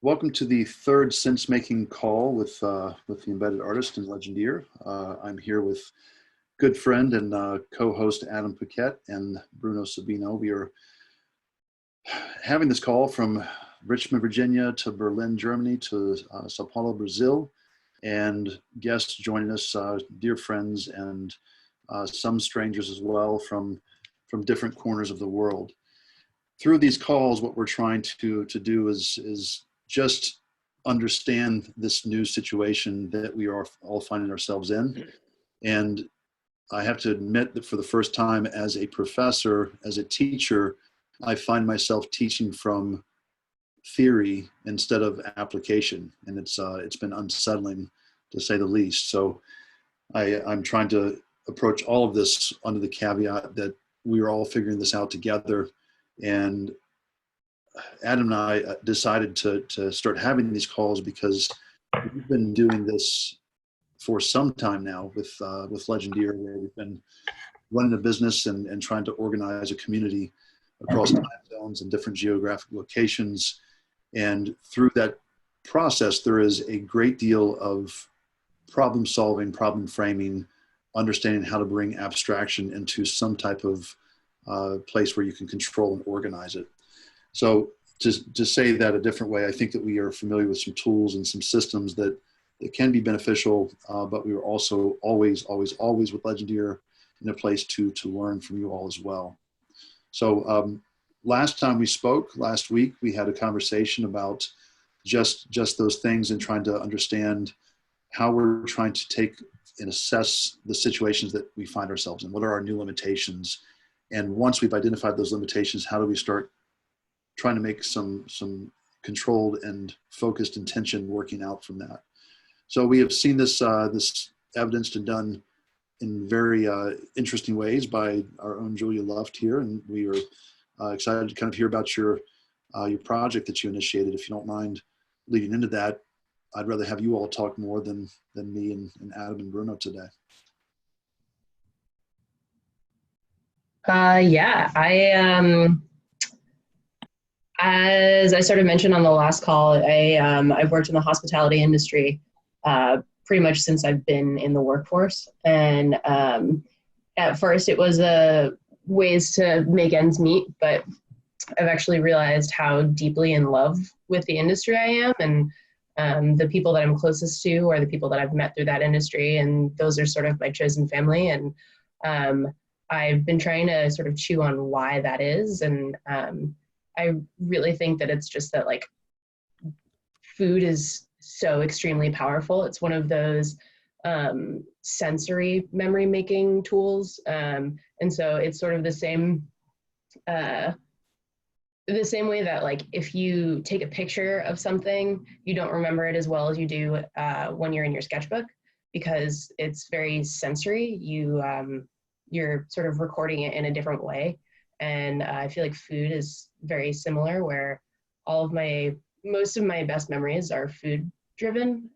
Welcome to the third Sensemaking Call with the embedded artist and Legendeer. I'm here with good friend and co-host Adam Paquette and Bruno Sabino. We are having this call from Richmond, Virginia to Berlin, Germany to Sao Paulo, Brazil, and guests joining us, dear friends and some strangers as well from different corners of the world. Through these calls, what we're trying to do is just understand this new situation that we are all finding ourselves in. And I have to admit that for the first time as a professor, as a teacher, I find myself teaching from theory instead of application. And it's been unsettling to say the least. So I'm trying to approach all of this under the caveat that we are all figuring this out together. And Adam and I decided to start having these calls because we've been doing this for some time now with Legendeer, where we've been running a business and trying to organize a community across time zones and different geographic locations. And through that process, there is a great deal of problem solving, problem framing, understanding how to bring abstraction into some type of place where you can control and organize it. So to say that a different way, I think that we are familiar with some tools and some systems that can be beneficial, but we are also always with Legendeer in a place to learn from you all as well. So last time we spoke, last week, we had a conversation about just those things and trying to understand how we're trying to take and assess the situations that we find ourselves in. What are our new limitations? And once we've identified those limitations, how do we start trying to make some controlled and focused intention working out from that? So we have seen this this evidenced and done in very interesting ways by our own Julia Luft here, and we are excited to kind of hear about your project that you initiated. If you don't mind leading into that, I'd rather have you all talk more than me and Adam and Bruno today. Yeah, as I sort of mentioned on the last call, I've worked in the hospitality industry pretty much since I've been in the workforce. And at first it was ways to make ends meet, but I've actually realized how deeply in love with the industry I am, and the people that I'm closest to are the people that I've met through that industry, and those are sort of my chosen family. And I've been trying to sort of chew on why that is, and I really think that it's just that, like, food is so extremely powerful. It's one of those sensory memory making tools. And so it's sort of the same way that, like, if you take a picture of something, you don't remember it as well as you do when you're in your sketchbook, because it's very sensory. You're sort of recording it in a different way. And I feel like food is very similar, where most of my best memories are food driven,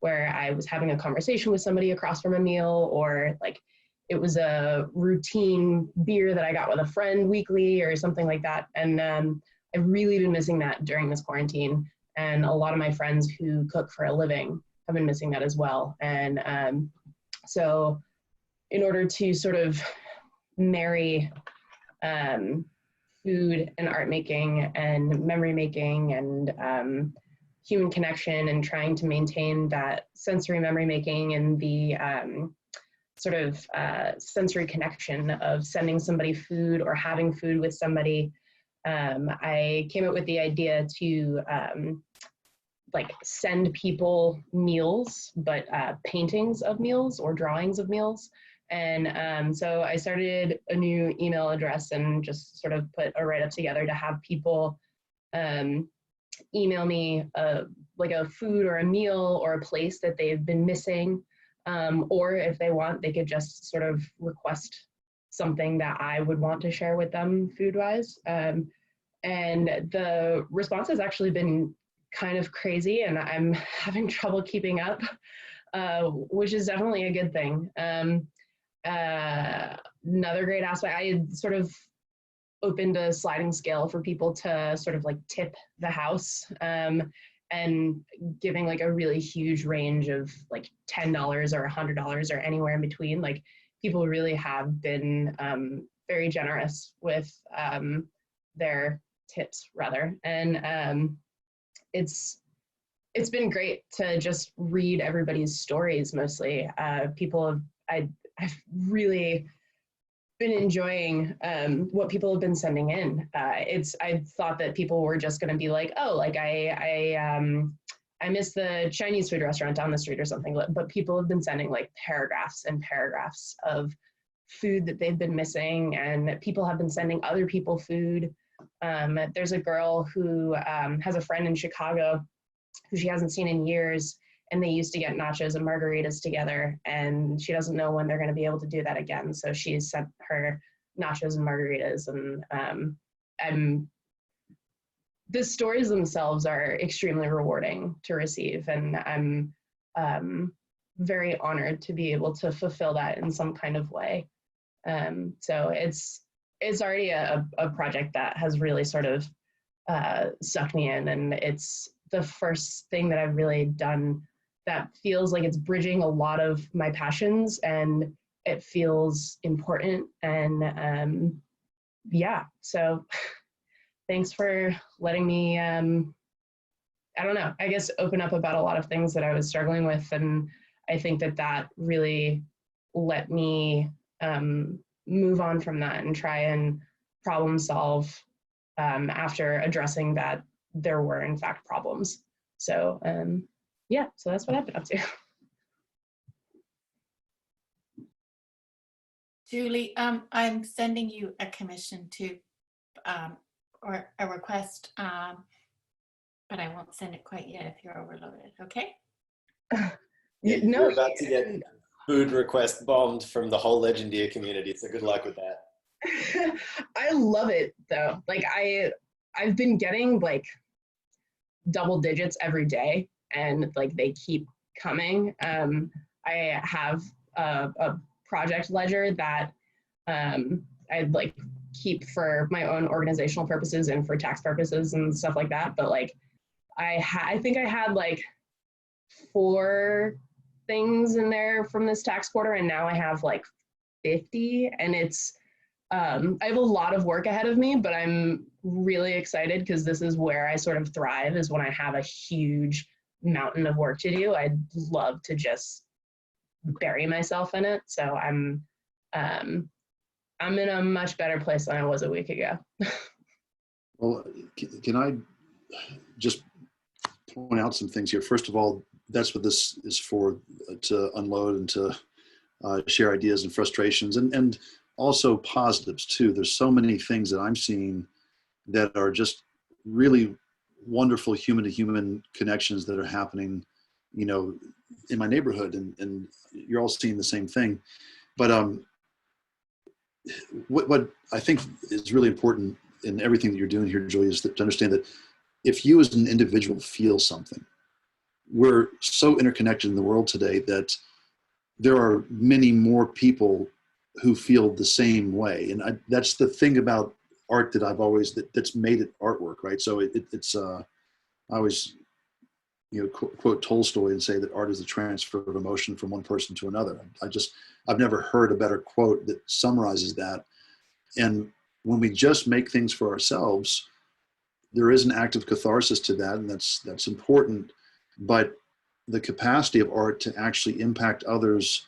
where I was having a conversation with somebody across from a meal, or like it was a routine beer that I got with a friend weekly or something like that. And I've really been missing that during this quarantine. And a lot of my friends who cook for a living have been missing that as well. And so in order to sort of marry food and art making and memory making and human connection, and trying to maintain that sensory memory making and the sort of sensory connection of sending somebody food or having food with somebody, I came up with the idea to like send people meals, but paintings of meals or drawings of meals. And so I started a new email address and just sort of put a write-up together to have people email me like a food or a meal or a place that they've been missing. Or if they want, they could just sort of request something that I would want to share with them food-wise. And the response has actually been kind of crazy, and I'm having trouble keeping up, which is definitely a good thing. Another great aspect, I sort of opened a sliding scale for people to sort of like tip the house, and giving like a really huge range of like $10 or $100 or anywhere in between. Like people really have been very generous with their tips rather. And it's been great to just read everybody's stories mostly. I've really been enjoying what people have been sending in. I thought that people were just going to be like, oh, like I miss the Chinese food restaurant down the street or something, but people have been sending like paragraphs and paragraphs of food that they've been missing, and people have been sending other people food. There's a girl who has a friend in Chicago who she hasn't seen in years, and they used to get nachos and margaritas together, and she doesn't know when they're going to be able to do that again. So she sent her nachos and margaritas, and the stories themselves are extremely rewarding to receive, and I'm very honored to be able to fulfill that in some kind of way. So it's already a project that has really sort of sucked me in, and it's the first thing that I've really done that feels like it's bridging a lot of my passions, and it feels important. And yeah, so thanks for letting me, I don't know, I guess open up about a lot of things that I was struggling with. And I think that really let me move on from that and try and problem solve after addressing that there were in fact problems. So yeah, so that's what I've been up to. Julie, I'm sending you a commission to, or a request, but I won't send it quite yet if you're overloaded, okay? No, you're about to get food request bombed from the whole Legendeer community, so good luck with that. I love it though. Like I've been getting like double digits every day, and like they keep coming. I have a project ledger that I'd like keep for my own organizational purposes and for tax purposes and stuff like that. But like I think I had like 4 things in there from this tax quarter, and now I have like 50, and it's I have a lot of work ahead of me, but I'm really excited because this is where I sort of thrive, is when I have a huge mountain of work to do. I'd love to just bury myself in it. So I'm in a much better place than I was a week ago. Well, can I just point out some things here? First of all, that's what this is for, to unload and to share ideas and frustrations, and also positives too. There's so many things that I'm seeing that are just really wonderful human to human connections that are happening, you know, in my neighborhood, and you're all seeing the same thing. But what I think is really important in everything that you're doing here, Julie, is to understand that if you as an individual feel something, we're so interconnected in the world today that there are many more people who feel the same way. And that's the thing about art that I've always, that's made it artwork, right? So it's I always, you know, quote Tolstoy and say that art is the transfer of emotion from one person to another. I've never heard a better quote that summarizes that. And when we just make things for ourselves, there is an active catharsis to that, and that's important. But the capacity of art to actually impact others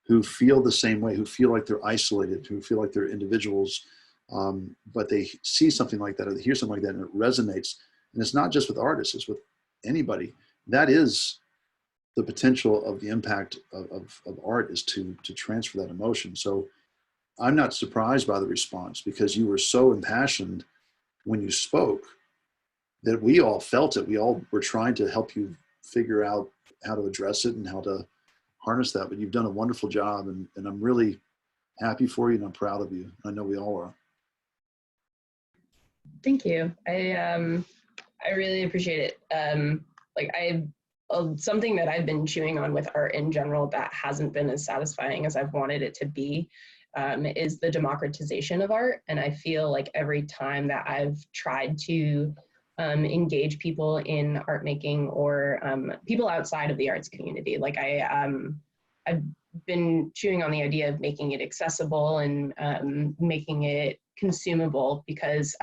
who feel the same way, who feel like they're isolated, who feel like they're individuals, but they see something like that, or they hear something like that, and it resonates. And it's not just with artists, it's with anybody. That is the potential of the impact of art, is to transfer that emotion. So I'm not surprised by the response, because you were so impassioned when you spoke that we all felt it. We all were trying to help you figure out how to address it and how to harness that. But you've done a wonderful job, and I'm really happy for you, and I'm proud of you. I know we all are. Thank you. I really appreciate it. Something that I've been chewing on with art in general that hasn't been as satisfying as I've wanted it to be, is the democratization of art. And I feel like every time that I've tried to engage people in art making or people outside of the arts community, like I've been chewing on the idea of making it accessible and making it consumable, because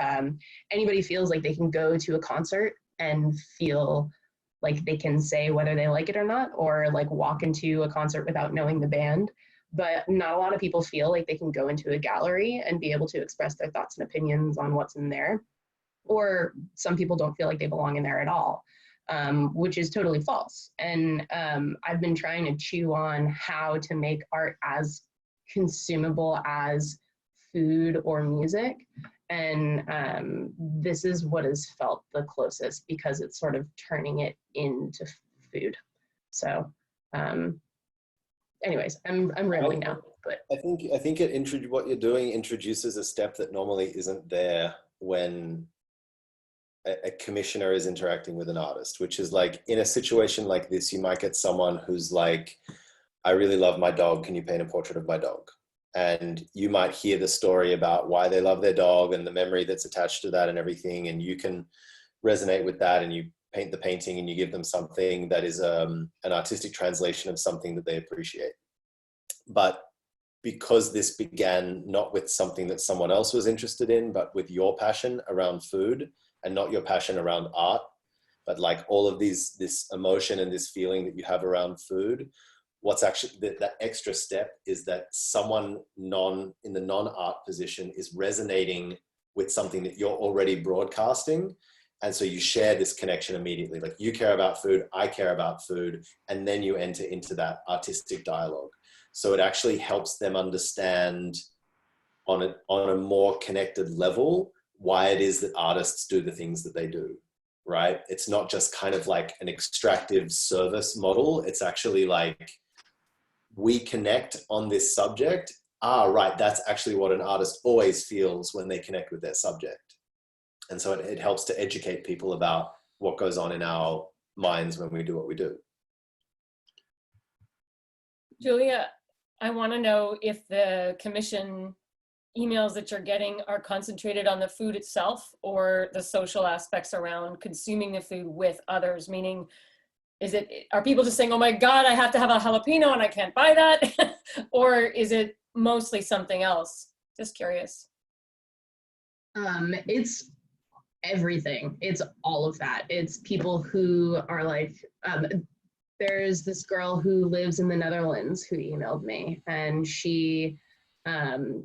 anybody feels like they can go to a concert and feel like they can say whether they like it or not, or like walk into a concert without knowing the band. But not a lot of people feel like they can go into a gallery and be able to express their thoughts and opinions on what's in there. Or some people don't feel like they belong in there at all, which is totally false. And I've been trying to chew on how to make art as consumable as food or music. And this is what has felt the closest, because it's sort of turning it into food. So anyways, I'm rambling now, but I think what you're doing introduces a step that normally isn't there when a commissioner is interacting with an artist, which is like, in a situation like this, you might get someone who's like, I really love my dog. Can you paint a portrait of my dog? And you might hear the story about why they love their dog and the memory that's attached to that and everything. And you can resonate with that, and you paint the painting and you give them something that is an artistic translation of something that they appreciate. But because this began not with something that someone else was interested in, but with your passion around food, and not your passion around art, but like all of this emotion and this feeling that you have around food, what's actually that extra step is that someone in the non-art position is resonating with something that you're already broadcasting. And so you share this connection immediately. Like, you care about food, I care about food, and then you enter into that artistic dialogue. So it actually helps them understand on a more connected level why it is that artists do the things that they do, right? It's not just kind of like an extractive service model. It's actually like, we connect on this subject. Right, that's actually what an artist always feels when they connect with their subject. And so it helps to educate people about what goes on in our minds when we do what we do. Julia, I want to know if the commission emails that you're getting are concentrated on the food itself or the social aspects around consuming the food with others, meaning are people just saying, oh my God, I have to have a jalapeno and I can't buy that? Or is it mostly something else? Just curious. It's everything. It's all of that. It's people who are like, there's this girl who lives in the Netherlands who emailed me, and she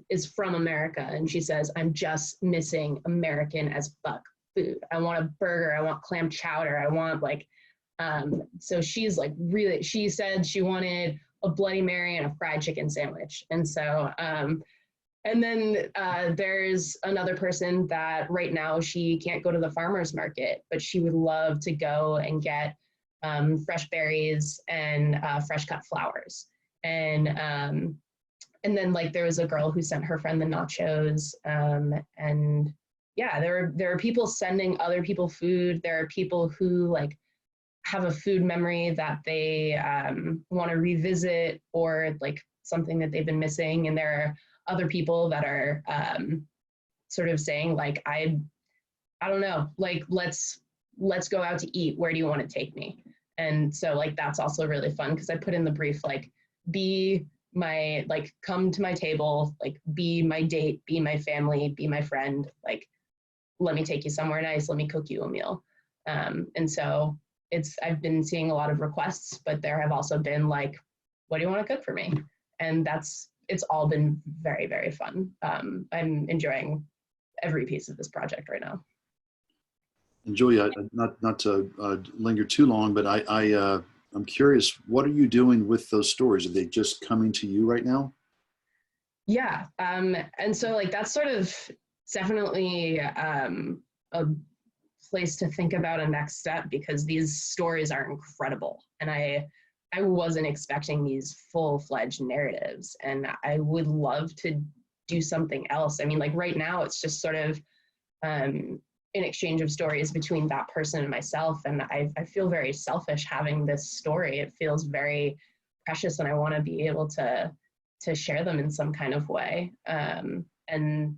is from America, and she says, I'm just missing American as fuck food. I want a burger, I want clam chowder, I want like, so she's like really, she said she wanted a Bloody Mary and a fried chicken sandwich. And so, and then there's another person that right now she can't go to the farmer's market, but she would love to go and get fresh berries and fresh cut flowers. And then like there was a girl who sent her friend the nachos, and yeah, there are people sending other people food. There are people who like have a food memory that they want to revisit, or like something that they've been missing. And there are other people that are sort of saying like, I don't know, like let's go out to eat. Where do you want to take me? And so like that's also really fun, because I put in the brief like, come to my table, like be my date, be my family, be my friend, like let me take you somewhere nice, let me cook you a meal. And so I've been seeing a lot of requests, but there have also been like, what do you want to cook for me? And it's all been very, very fun. I'm enjoying every piece of this project right now. And Julia, not to linger too long, but I'm curious, what are you doing with those stories? Are they just coming to you right now? Yeah, and so like that's sort of definitely a place to think about a next step, because these stories are incredible, and I wasn't expecting these full-fledged narratives, and I would love to do something else. I mean, like right now it's just sort of an exchange of stories between that person and myself, and I feel very selfish having this story. It feels very precious, and I want to be able to share them in some kind of way. And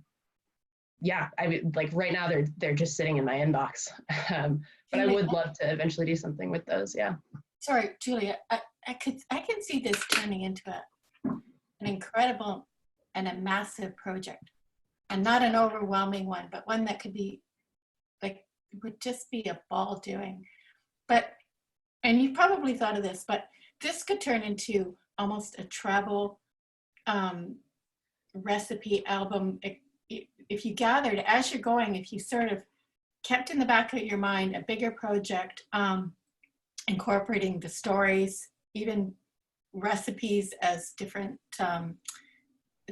yeah, I mean, like right now they're just sitting in my inbox. But I would love to eventually do something with those. Yeah. Sorry, Julia, I can see this turning into an incredible and a massive project, and not an overwhelming one, but one that could be like, would just be a ball doing. But, and you probably thought of this, but this could turn into almost a travel recipe album. If you gathered as you're going, if you sort of kept in the back of your mind a bigger project, incorporating the stories, even recipes as different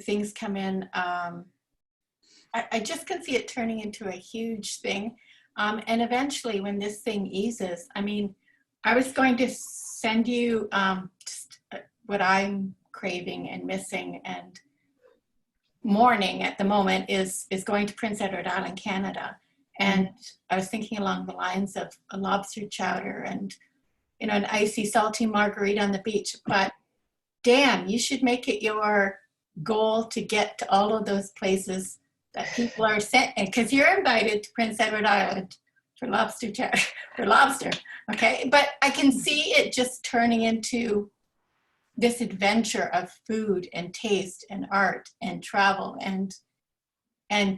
things come in. I just can see it turning into a huge thing. And eventually when this thing eases, I mean, I was going to send you just what I'm craving and missing and mourning at the moment is going to Prince Edward Island, Canada. And I was thinking along the lines of a lobster chowder and, you know, an icy, salty margarita on the beach. But damn, you should make it your goal to get to all of those places that people are sent, because you're invited to Prince Edward Island for lobster chowder, for lobster, okay? But I can see it just turning into this adventure of food and taste and art and travel and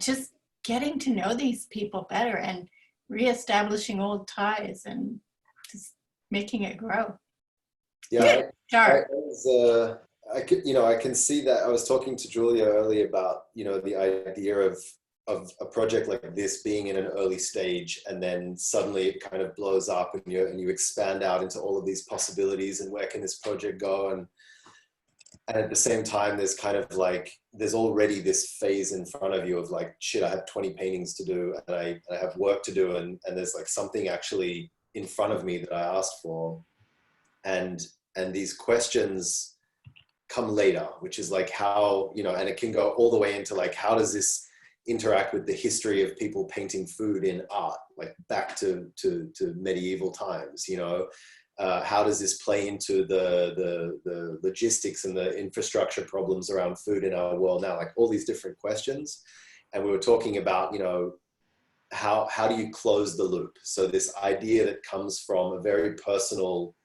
just getting to know these people better and reestablishing old ties and just making it grow. Yeah, I could, you know, I can see that. I was talking to Julia earlier about, you know, the idea of a project like this being in an early stage, and then suddenly it kind of blows up, and you expand out into all of these possibilities, and where can this project go? And at the same time, there's kind of like, there's already this phase in front of you of like, shit, I have 20 paintings to do, and I have work to do, and there's like something actually in front of me that I asked for, and these questions come later, which is like how, you know, and it can go all the way into like, how does this interact with the history of people painting food in art, like back to medieval times, you know? How does this play into the logistics and the infrastructure problems around food in our world now? Like all these different questions. And we were talking about, you know, how do you close the loop? So this idea that comes from a very personal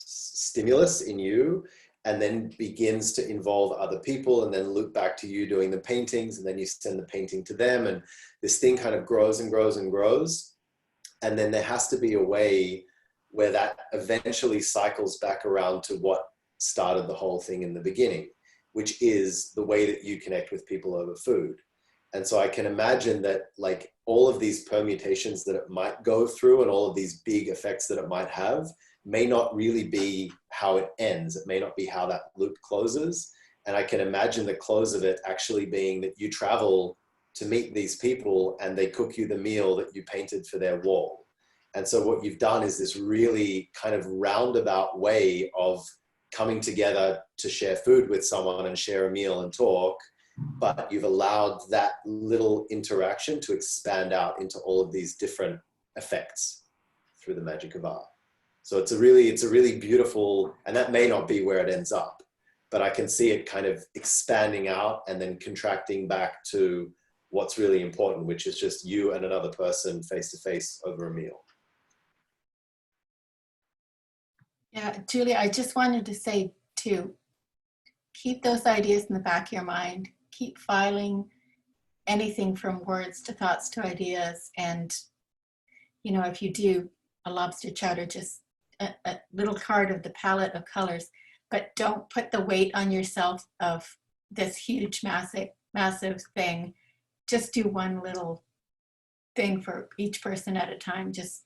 stimulus in you, and then begins to involve other people, and then loop back to you doing the paintings, and then you send the painting to them, and this thing kind of grows and grows and grows. And then there has to be a way where that eventually cycles back around to what started the whole thing in the beginning, which is the way that you connect with people over food. And so I can imagine that like all of these permutations that it might go through and all of these big effects that it might have may not really be how it ends. It may not be how that loop closes. And I can imagine the close of it actually being that you travel to meet these people and they cook you the meal that you painted for their wall. And so what you've done is this really kind of roundabout way of coming together to share food with someone and share a meal and talk, but you've allowed that little interaction to expand out into all of these different effects through the magic of art. So it's a really beautiful, and that may not be where it ends up, but I can see it kind of expanding out and then contracting back to what's really important, which is just you and another person face to face over a meal. Yeah, Julia, I just wanted to say too, keep those ideas in the back of your mind, keep filing anything from words to thoughts to ideas. And, you know, if you do a lobster chowder, just a little card of the palette of colors, but don't put the weight on yourself of this huge, massive thing. Just do one little thing for each person at a time. Just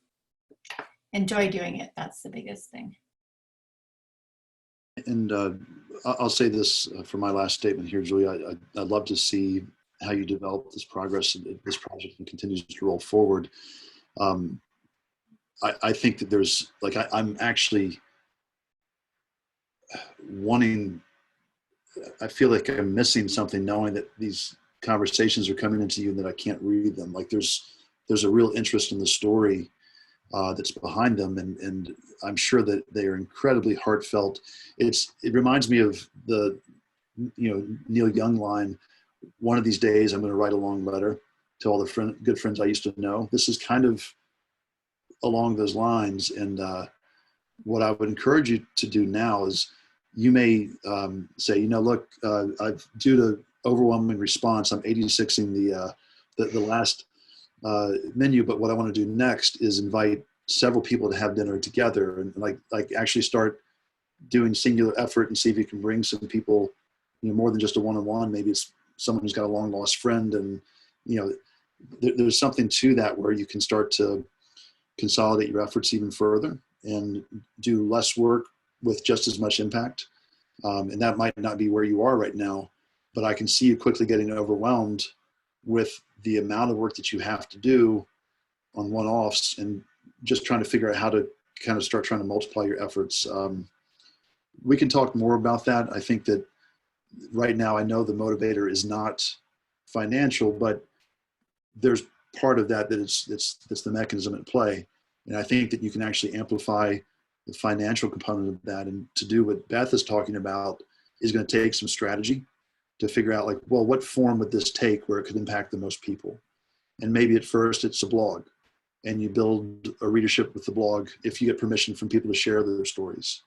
enjoy doing it. That's the biggest thing. And I'll say this for my last statement here, Julia. I'd love to see how you develop this project and continues to roll forward. I think that there's like, I'm actually wanting, I feel like I'm missing something knowing that these conversations are coming into you and that I can't read them. Like there's a real interest in the story that's behind them, and I'm sure that they are incredibly heartfelt. It reminds me of the Neil Young line, "One of these days I'm going to write a long letter to all the good friends I used to know." This is kind of along those lines, and what I would encourage you to do now is you may say, look, I've due to overwhelming response, I'm 86ing the last menu, but what I want to do next is invite several people to have dinner together, and like actually start doing singular effort and see if you can bring some people, more than just a one-on-one. Maybe it's someone who's got a long lost friend, and there's something to that where you can start to consolidate your efforts even further and do less work with just as much impact. And that might not be where you are right now, but I can see you quickly getting overwhelmed with the amount of work that you have to do on one-offs, and just trying to figure out how to kind of start trying to multiply your efforts. We can talk more about that. I think that right now, I know the motivator is not financial, but there's part of that it's the mechanism at play. And I think that you can actually amplify the financial component of that. And to do what Beth is talking about is going to take some strategy to figure out, like, well, what form would this take where it could impact the most people? And maybe at first it's a blog, and you build a readership with the blog if you get permission from people to share their stories.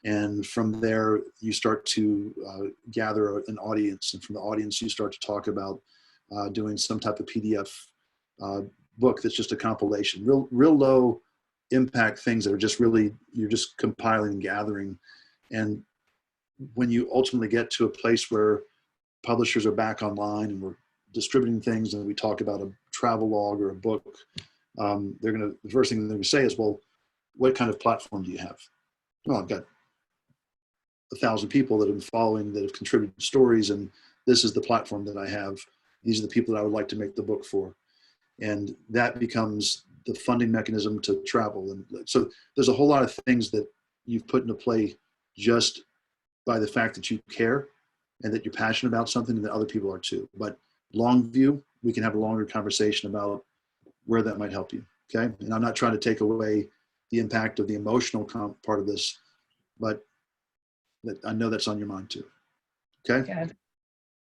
And from there, you start to gather an audience. And from the audience, you start to talk about doing some type of PDF book that's just a compilation, real low impact things that are just really, you're just compiling and gathering. And when you ultimately get to a place where publishers are back online and we're distributing things, and we talk about a travel log or a book, the first thing they're going to say is, well, what kind of platform do you have? Well, I've got 1,000 people that I'm following that have contributed stories, and this is the platform that I have. These are the people that I would like to make the book for. And that becomes the funding mechanism to travel. And so there's a whole lot of things that you've put into play just by the fact that you care and that you're passionate about something, and that other people are too. But long view, we can have a longer conversation about where that might help you. Okay. And I'm not trying to take away the impact of the emotional part of this, but I know that's on your mind too. Okay. Yeah.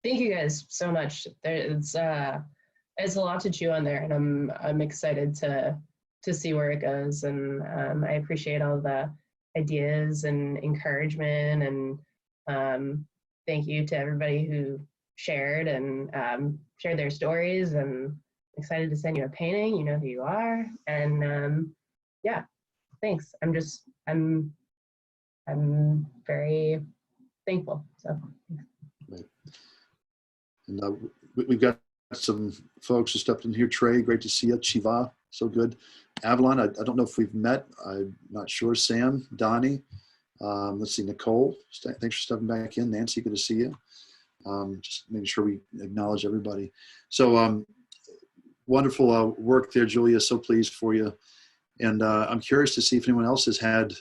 Thank you guys so much. It's a lot to chew on there, and I'm excited to see where it goes. And I appreciate all the ideas and encouragement, and thank you to everybody who shared and shared their stories. And I'm excited to send you a painting. You know who you are. And yeah, thanks. I'm very thankful. So. Right. And we've got some folks who stepped in here. Trey, great to see you. Chiva, so good. Avalon, I don't know if we've met. I'm not sure. Sam, Donnie, let's see, Nicole, thanks for stepping back in. Nancy, good to see you. Just making sure we acknowledge everybody. So wonderful work there, Julia. So pleased for you. And I'm curious to see if anyone else has had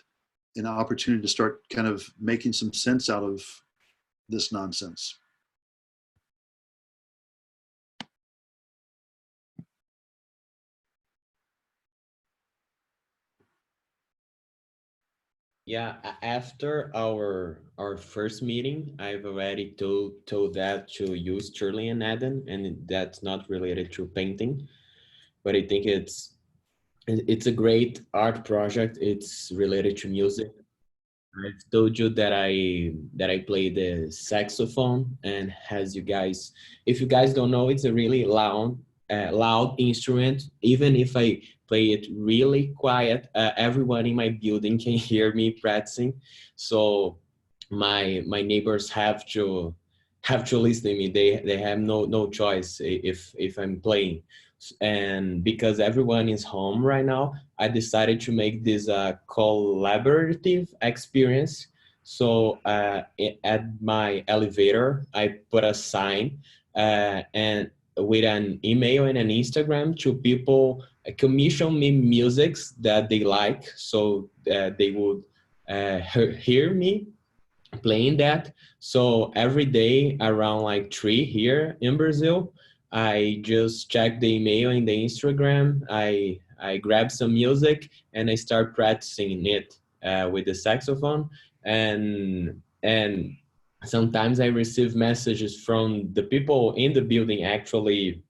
an opportunity to start kind of making some sense out of this nonsense. Yeah, after our first meeting, I've already told that to you, Sterling and Adam, and that's not related to painting, but I think it's a great art project. It's related to music. I've told you that I play the saxophone, and as you guys, if you guys don't know, it's a really loud instrument. Even if I play it really quiet, everyone in my building can hear me practicing. So my neighbors have to listen to me. They have no choice if I'm playing. And because everyone is home right now, I decided to make this collaborative experience. So at my elevator, I put a sign and with an email and an Instagram to people commission me musics that they like, so they would hear me playing that. So every day around like 3 here in Brazil, I just check the email and the Instagram. I grab some music and I start practicing it with the saxophone. And sometimes I receive messages from the people in the building actually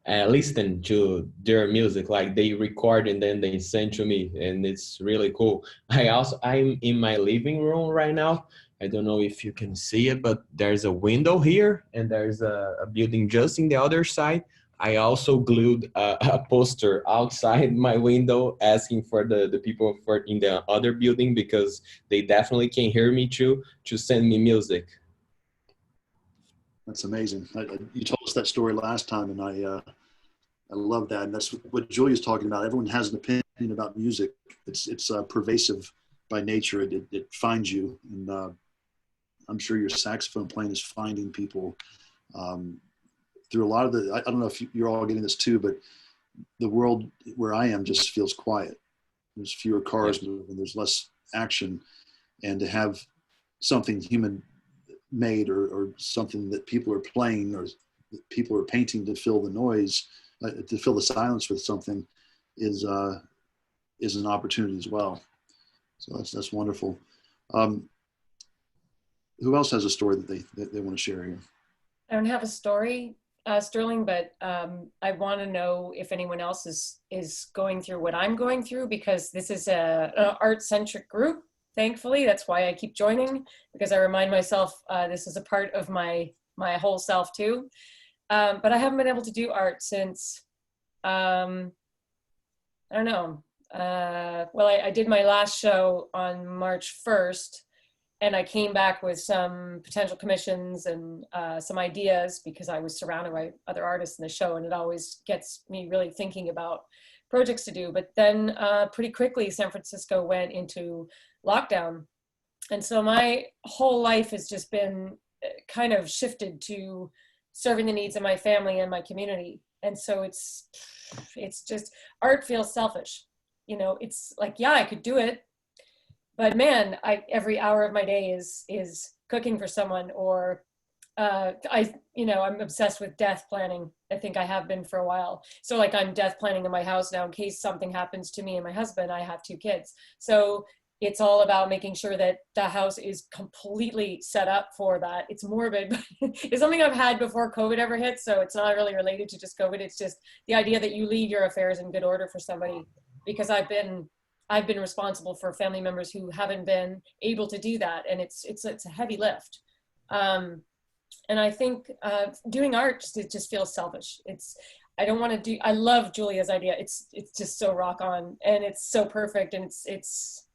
listen to their music, like they record and then they send to me, and it's really cool. I'm in my living room right now. I don't know if you can see it, but there's a window here and there's a building just in the other side. I also glued a poster outside my window asking for the people for in the other building, because they definitely can hear me too, to send me music. That's amazing. You told us that story last time, and I love that. And that's what Julia's talking about. Everyone has an opinion about music. It's pervasive by nature. It finds you, and I'm sure your saxophone playing is finding people through a lot of the. I don't know if you're all getting this too, but the world where I am just feels quiet. There's fewer cars moving. There's less action, and to have something human made or something that people are playing or that people are painting to fill the noise, to fill the silence with something, is an opportunity as well. So that's wonderful. Who else has a story that they want to share here? I don't have a story, Sterling, but I want to know if anyone else is going through what I'm going through, because this is an art-centric group. Thankfully, that's why I keep joining, because I remind myself this is a part of my whole self too. But I haven't been able to do art since, I don't know. Well, I did my last show on March 1st, and I came back with some potential commissions and some ideas, because I was surrounded by other artists in the show, and it always gets me really thinking about projects to do. But then pretty quickly, San Francisco went into lockdown. And so my whole life has just been kind of shifted to serving the needs of my family and my community. And so it's just, art feels selfish. You know, it's like, yeah, I could do it, but man, every hour of my day is cooking for someone, or I'm obsessed with death planning. I think I have been for a while. So like, I'm death planning in my house now in case something happens to me and my husband. I have 2 kids. So it's all about making sure that the house is completely set up for that. It's morbid, but it's something I've had before COVID ever hit. So it's not really related to just COVID. It's just the idea that you leave your affairs in good order for somebody, because I've been responsible for family members who haven't been able to do that. And it's a heavy lift. And I think doing art just feels selfish. I don't want to do, I love Julia's idea. It's just so rock on, and it's so perfect, and it's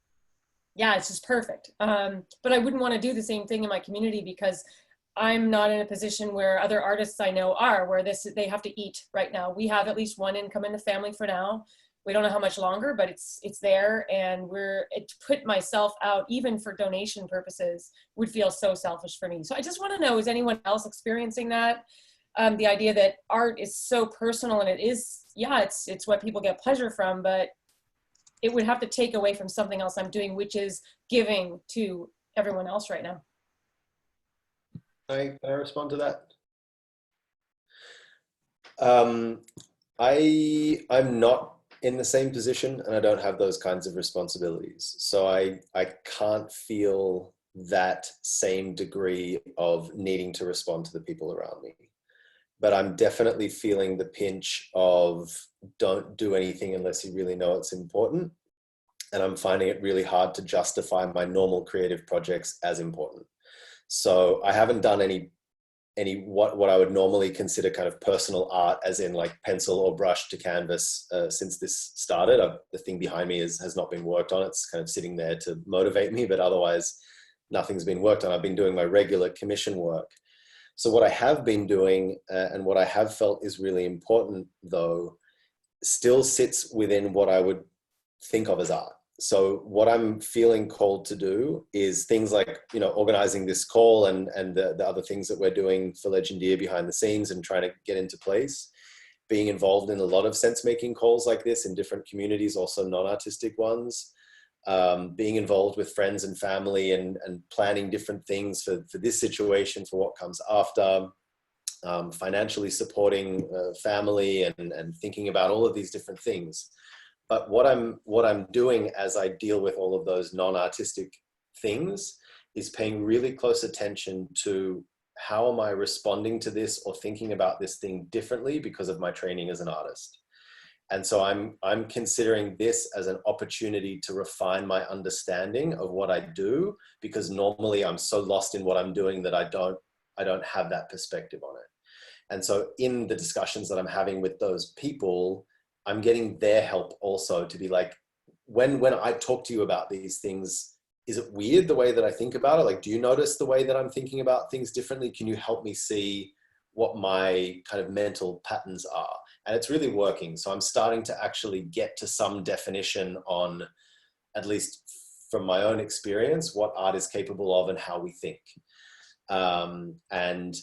just perfect. But I wouldn't want to do the same thing in my community, because I'm not in a position where other artists I know are, where they have to eat right now. We have at least one income in the family for now. We don't know how much longer, but it's there, and to put myself out, even for donation purposes, would feel so selfish for me. So I just want to know, is anyone else experiencing that? The idea that art is so personal, and it's what people get pleasure from, but it would have to take away from something else I'm doing, which is giving to everyone else right now. Can I respond to that? I'm not in the same position, and I don't have those kinds of responsibilities. So I can't feel that same degree of needing to respond to the people around me. But I'm definitely feeling the pinch of don't do anything unless you really know it's important. And I'm finding it really hard to justify my normal creative projects as important. So I haven't done any what I would normally consider kind of personal art, as in like pencil or brush to canvas, since this started. The thing behind me has not been worked on. It's kind of sitting there to motivate me, but otherwise nothing's been worked on. I've been doing my regular commission work. So what I have been doing, and what I have felt is really important though, still sits within what I would think of as art. So what I'm feeling called to do is things like, organizing this call and the other things that we're doing for Legendeer behind the scenes and trying to get into place. Being involved in a lot of sensemaking calls like this in different communities, also non-artistic ones. Being involved with friends and family and planning different things for this situation, for what comes after. financially supporting family, and thinking about all of these different things. But what I'm doing as I deal with all of those non-artistic things is paying really close attention to how am I responding to this or thinking about this thing differently because of my training as an artist. And so I'm considering this as an opportunity to refine my understanding of what I do, because normally I'm so lost in what I'm doing that I don't have that perspective on it. And so in the discussions that I'm having with those people, I'm getting their help also to be like, when I talk to you about these things, is it weird the way that I think about it? Like, do you notice the way that I'm thinking about things differently? Can you help me see what my kind of mental patterns are? And it's really working. So I'm starting to actually get to some definition on, at least from my own experience, what art is capable of and how we think. And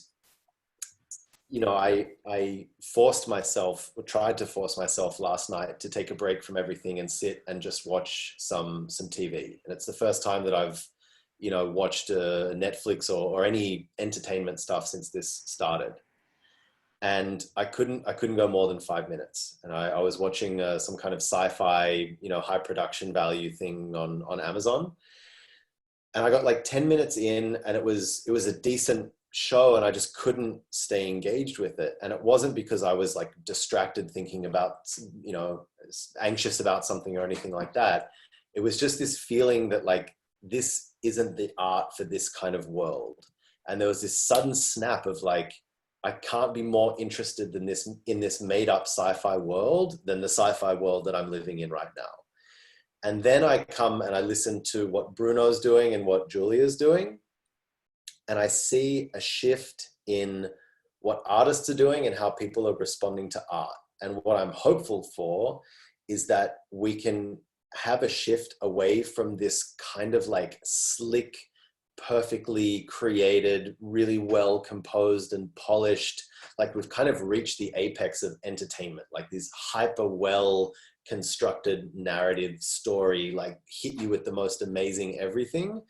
you know, I forced myself, or tried to force myself last night to take a break from everything and sit and just watch some TV. And it's the first time that I've, you know, watched Netflix or any entertainment stuff since this started. And I couldn't go more than 5 minutes. And I was watching some kind of sci-fi, you know, high production value thing on Amazon. And I got like 10 minutes in, and it was a decent show, and I just couldn't stay engaged with it. And it wasn't because I was like distracted thinking about, you know, anxious about something or anything like that. It was just this feeling that like, this isn't the art for this kind of world. And there was this sudden snap of like, I can't be more interested in this made up sci-fi world than the sci-fi world that I'm living in right now. And then I come and I listen to what Bruno's doing and what Julia's doing. And I see a shift in what artists are doing and how people are responding to art. And what I'm hopeful for is that we can have a shift away from this kind of like slick, perfectly created, really well composed and polished, like we've kind of reached the apex of entertainment, like this hyper well constructed narrative story, like hit you with the most amazing everything.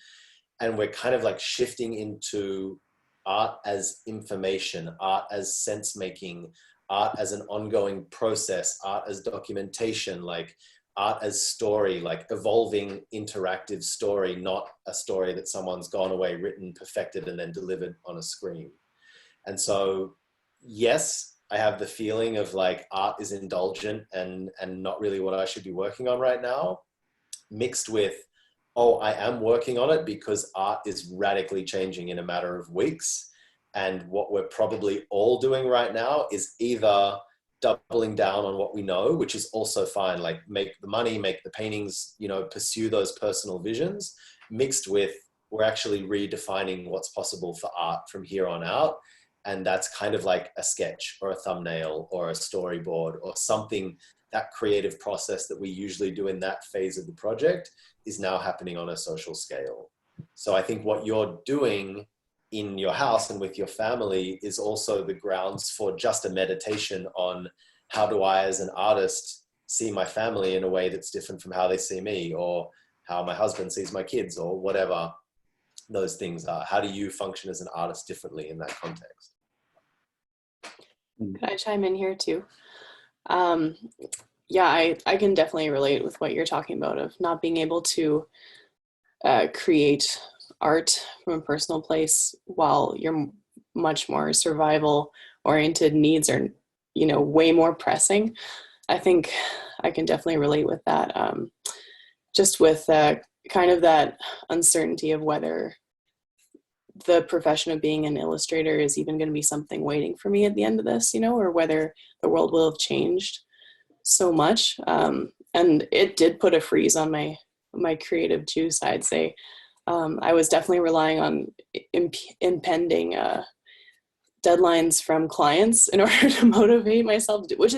And we're kind of like shifting into art as information, art as sense making, art as an ongoing process, art as documentation, like art as story, like evolving interactive story, not a story that someone's gone away, written, perfected, and then delivered on a screen. And so, yes, I have the feeling of like art is indulgent and not really what I should be working on right now, mixed with, oh, I am working on it because art is radically changing in a matter of weeks. And what we're probably all doing right now is either doubling down on what we know, which is also fine, like make the money, make the paintings, you know, pursue those personal visions, mixed with we're actually redefining what's possible for art from here on out. And that's kind of like a sketch or a thumbnail or a storyboard or something. That creative process that we usually do in that phase of the project is now happening on a social scale. So I think what you're doing in your house and with your family is also the grounds for just a meditation on how do I as an artist see my family in a way that's different from how they see me, or how my husband sees my kids, or whatever those things are. How do you function as an artist differently in that context? Could I chime in here too? Yeah, I can definitely relate with what you're talking about, of not being able to create art from a personal place while your much more survival oriented needs are, you know, way more pressing. I think I can definitely relate with that. Just with kind of that uncertainty of whether the profession of being an illustrator is even going to be something waiting for me at the end of this, you know, or whether the world will have changed so much. And it did put a freeze on my creative juice, I'd say. I was definitely relying on impending deadlines from clients in order to motivate myself, which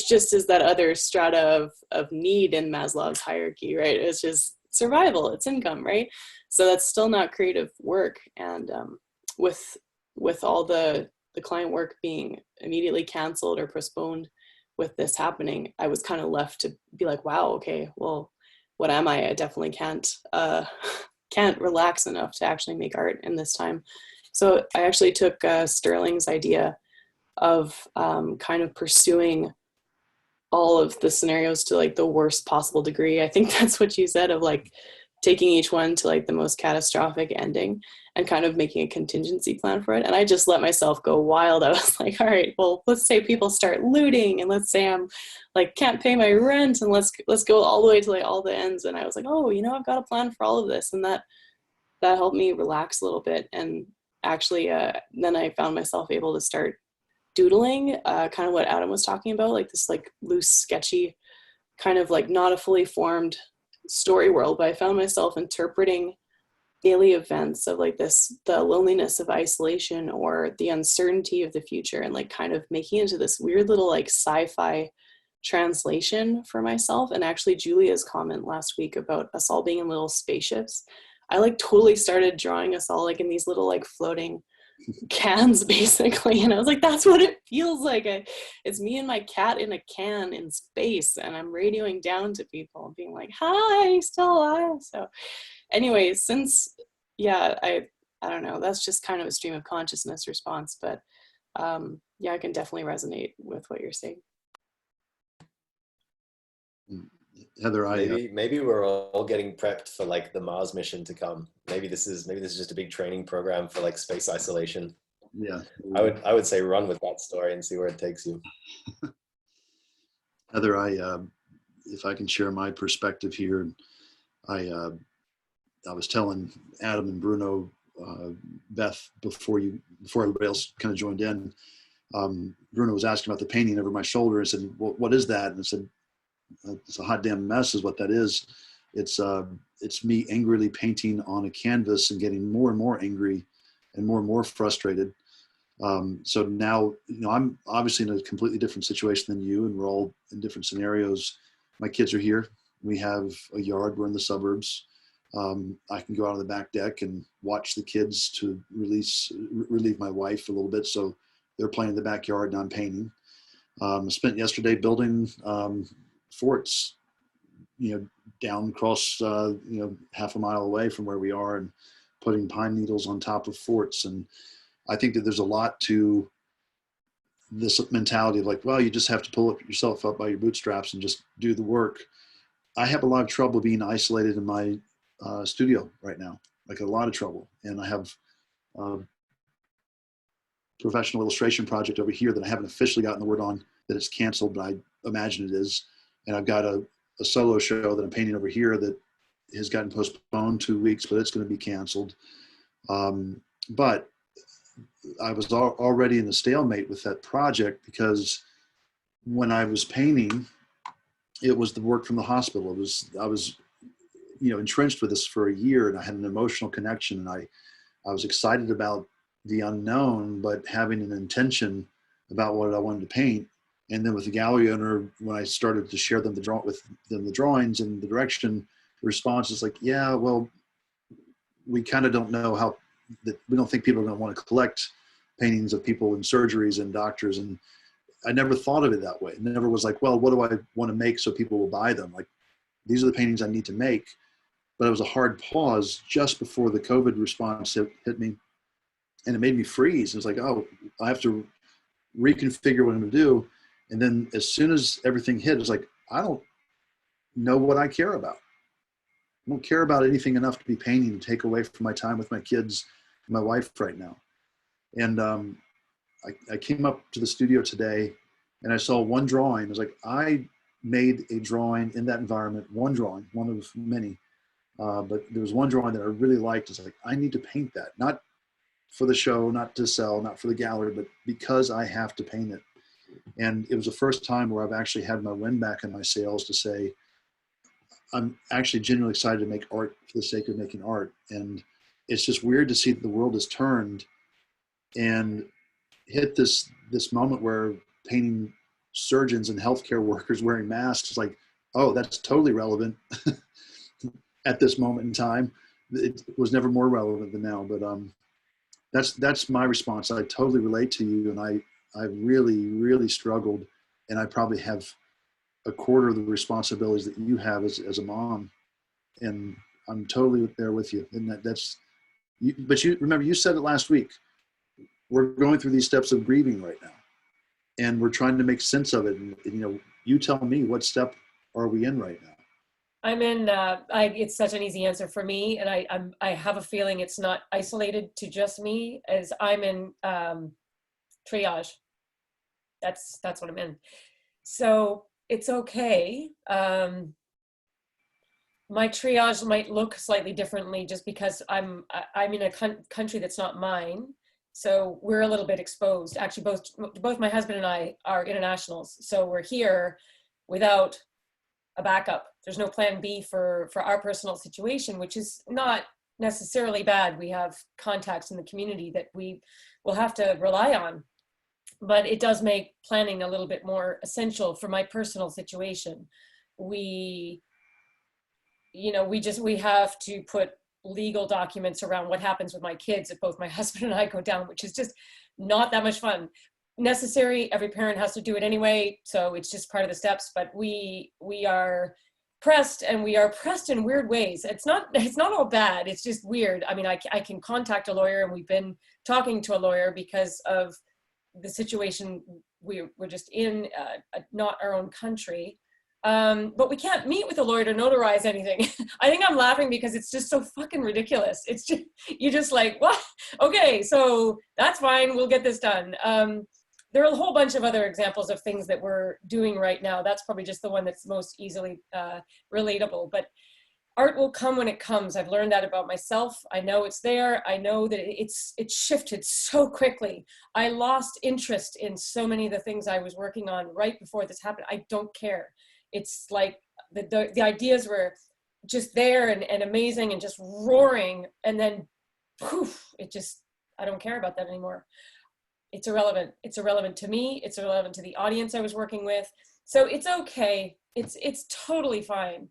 just is that other strata of need in Maslow's hierarchy, right? It's just survival, it's income, right? So that's still not creative work. And with all the client work being immediately canceled or postponed with this happening, I was kind of left to be like, wow, okay, well, what am I? I definitely can't relax enough to actually make art in this time. So I actually took Sterling's idea of kind of pursuing all of the scenarios to like the worst possible degree. I think that's what you said, of like taking each one to like the most catastrophic ending and kind of making a contingency plan for it. And I just let myself go wild. I was like, all right, well, let's say people start looting, and let's say I'm like can't pay my rent, and let's go all the way to like all the ends. And I was like, oh, you know, I've got a plan for all of this. And that helped me relax a little bit. And actually then I found myself able to start doodling, kind of what Adam was talking about, like this like loose, sketchy, kind of like not a fully formed story world, but I found myself interpreting daily events of like this, the loneliness of isolation or the uncertainty of the future, and like kind of making it into this weird little like sci-fi translation for myself. And actually Julia's comment last week about us all being in little spaceships, I like totally started drawing us all like in these little like floating cans basically, and I was like, that's what it feels like. It's me and my cat in a can in space, and I'm radioing down to people being like, hi, still alive. So anyway, since I don't know, that's just kind of a stream of consciousness response, but yeah, I can definitely resonate with what you're saying. Heather, maybe we're all getting prepped for like the Mars mission to come. Maybe this is just a big training program for like space isolation. Yeah, I would say run with that story and see where it takes you. Heather, if I can share my perspective here, I was telling Adam and Bruno, Beth, before everybody else kind of joined in. Bruno was asking about the painting over my shoulder. I said, well, what is that? And I said, it's a hot damn mess is what that is. It's me angrily painting on a canvas and getting more and more angry and more frustrated. So now, you know, I'm obviously in a completely different situation than you, and we're all in different scenarios. My kids are here. We have a yard. We're in the suburbs. I can go out on the back deck and watch the kids to relieve my wife a little bit. So they're playing in the backyard and I'm painting. I spent yesterday building forts, you know, down across, you know, half a mile away from where we are, and putting pine needles on top of forts. And I think that there's a lot to this mentality of like, well, you just have to pull yourself up by your bootstraps and just do the work. I have a lot of trouble being isolated in my studio right now, like a lot of trouble. And I have a professional illustration project over here that I haven't officially gotten the word on that it's canceled, but I imagine it is. And I've got a solo show that I'm painting over here that has gotten postponed 2 weeks, but it's going to be canceled. But I was already in a stalemate with that project, because when I was painting, it was the work from the hospital. I was, you know, entrenched with this for a year, and I had an emotional connection, and I was excited about the unknown, but having an intention about what I wanted to paint. And then with the gallery owner, when I started to share with them the drawings and the direction, the response is like, yeah, well, we kind of don't know that we don't think people are going to want to collect paintings of people in surgeries and doctors. And I never thought of it that way. It never was like, well, what do I want to make so people will buy them? Like, these are the paintings I need to make. But it was a hard pause just before the COVID response hit me. And it made me freeze. It was like, oh, I have to reconfigure what I'm going to do. And then as soon as everything hit, it's like, I don't know what I care about. I don't care about anything enough to be painting and take away from my time with my kids and my wife right now. And I came up to the studio today and I saw one drawing. I was like, I made a drawing in that environment, one drawing, one of many. But there was one drawing that I really liked. It's like, I need to paint that, not for the show, not to sell, not for the gallery, but because I have to paint it. And it was the first time where I've actually had my wind back in my sails to say, I'm actually genuinely excited to make art for the sake of making art. And it's just weird to see that the world has turned and hit this moment where painting surgeons and healthcare workers wearing masks is like, oh, that's totally relevant at this moment in time. It was never more relevant than now, but that's my response. I totally relate to you, and I really, really struggled, and I probably have a quarter of the responsibilities that you have as a mom, and I'm totally there with you. And that's you. But you remember, you said it last week. we're going through these steps of grieving right now, and we're trying to make sense of it. And you know, you tell me, what step are we in right now? I'm in, it's such an easy answer for me. And I have a feeling it's not isolated to just me, as I'm in triage. That's what I'm in. So it's okay. My triage might look slightly differently just because I'm in a country that's not mine. So we're a little bit exposed. Actually, both my husband and I are internationals. So we're here without a backup. There's no plan B for our personal situation, which is not necessarily bad. We have contacts in the community that we will have to rely on, but it does make planning a little bit more essential for my personal situation. We have to put legal documents around what happens with my kids if both my husband and I go down, which is just not that much fun. Necessary, every parent has to do it anyway, so it's just part of the steps. But we are pressed, and we are pressed in weird ways. It's not all bad, it's just weird. I mean, I can contact a lawyer, and we've been talking to a lawyer because of the situation we're just in, not our own country. But we can't meet with a lawyer to notarize anything. I think I'm laughing because it's just so fucking ridiculous. It's just, you're just like, what? Okay, so that's fine, we'll get this done. There are a whole bunch of other examples of things that we're doing right now. That's probably just the one that's most easily relatable. But art will come when it comes. I've learned that about myself. I know it's there. I know that it's shifted so quickly. I lost interest in so many of the things I was working on right before this happened. I don't care. It's like the ideas were just there and amazing and just roaring, and then poof, I don't care about that anymore. It's irrelevant. It's irrelevant to me. It's irrelevant to the audience I was working with. So it's okay. It's totally fine.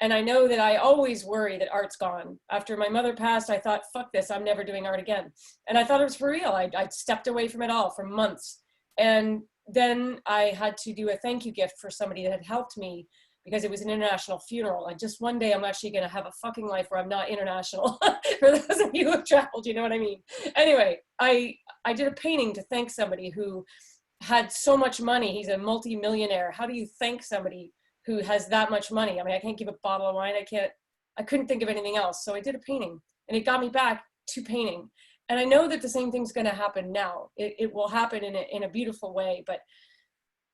And I know that I always worry that art's gone. After my mother passed, I thought, fuck this, I'm never doing art again. And I thought it was for real. I stepped away from it all for months. And then I had to do a thank you gift for somebody that had helped me, because it was an international funeral. And just one day I'm actually gonna have a fucking life where I'm not international. For those of you who have traveled, you know what I mean? Anyway, I did a painting to thank somebody who had so much money. He's a multi-millionaire. How do you thank somebody who has that much money? I mean, I can't give a bottle of wine. I couldn't think of anything else. So I did a painting, and it got me back to painting. And I know that the same thing's gonna happen now. It will happen in a beautiful way, but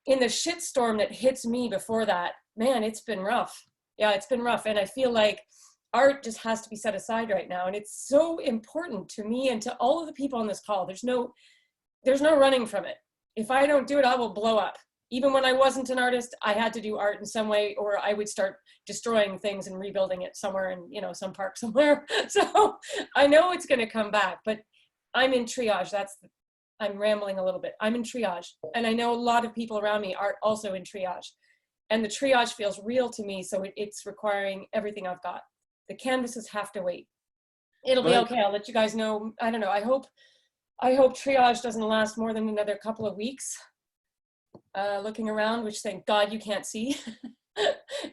in the shitstorm that hits me before that, man, it's been rough. Yeah, it's been rough. And I feel like art just has to be set aside right now. And it's so important to me and to all of the people on this call. There's no running from it. If I don't do it, I will blow up. Even when I wasn't an artist, I had to do art in some way, or I would start destroying things and rebuilding it somewhere in, some park somewhere. So I know it's going to come back, but I'm in triage. I'm rambling a little bit. I'm in triage. And I know a lot of people around me are also in triage. And the triage feels real to me, so it's requiring everything I've got. The canvases have to wait. It'll be okay. I'll let you guys know. I don't know. I hope triage doesn't last more than another couple of weeks. Looking around, which thank God you can't see.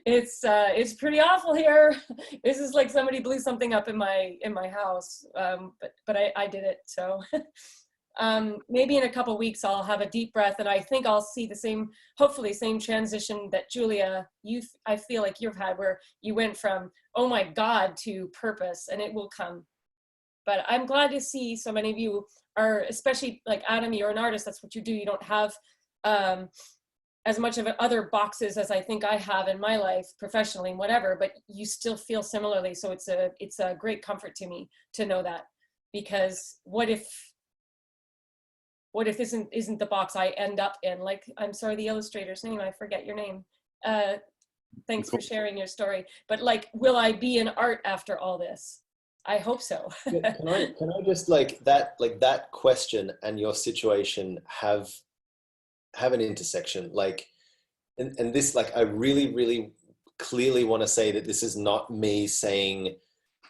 It's pretty awful here. This is like somebody blew something up in my house. But I did it. So maybe in a couple of weeks I'll have a deep breath, and I think I'll see hopefully same transition that Julia, I feel like you've had, where you went from, oh my God, to purpose, and it will come. But I'm glad to see so many of you are, especially like Adam, you're an artist, that's what you do. You don't have as much of other boxes as I think I have in my life, professionally and whatever, but you still feel similarly. So it's a great comfort to me to know that, because what if this isn't the box I end up in? Like, I'm sorry, the illustrator's name, I forget your name. Thanks for sharing your story. But like, will I be in art after all this? I hope so. Can I just that question and your situation have an intersection, like, and this, like, I really, really clearly want to say that this is not me saying,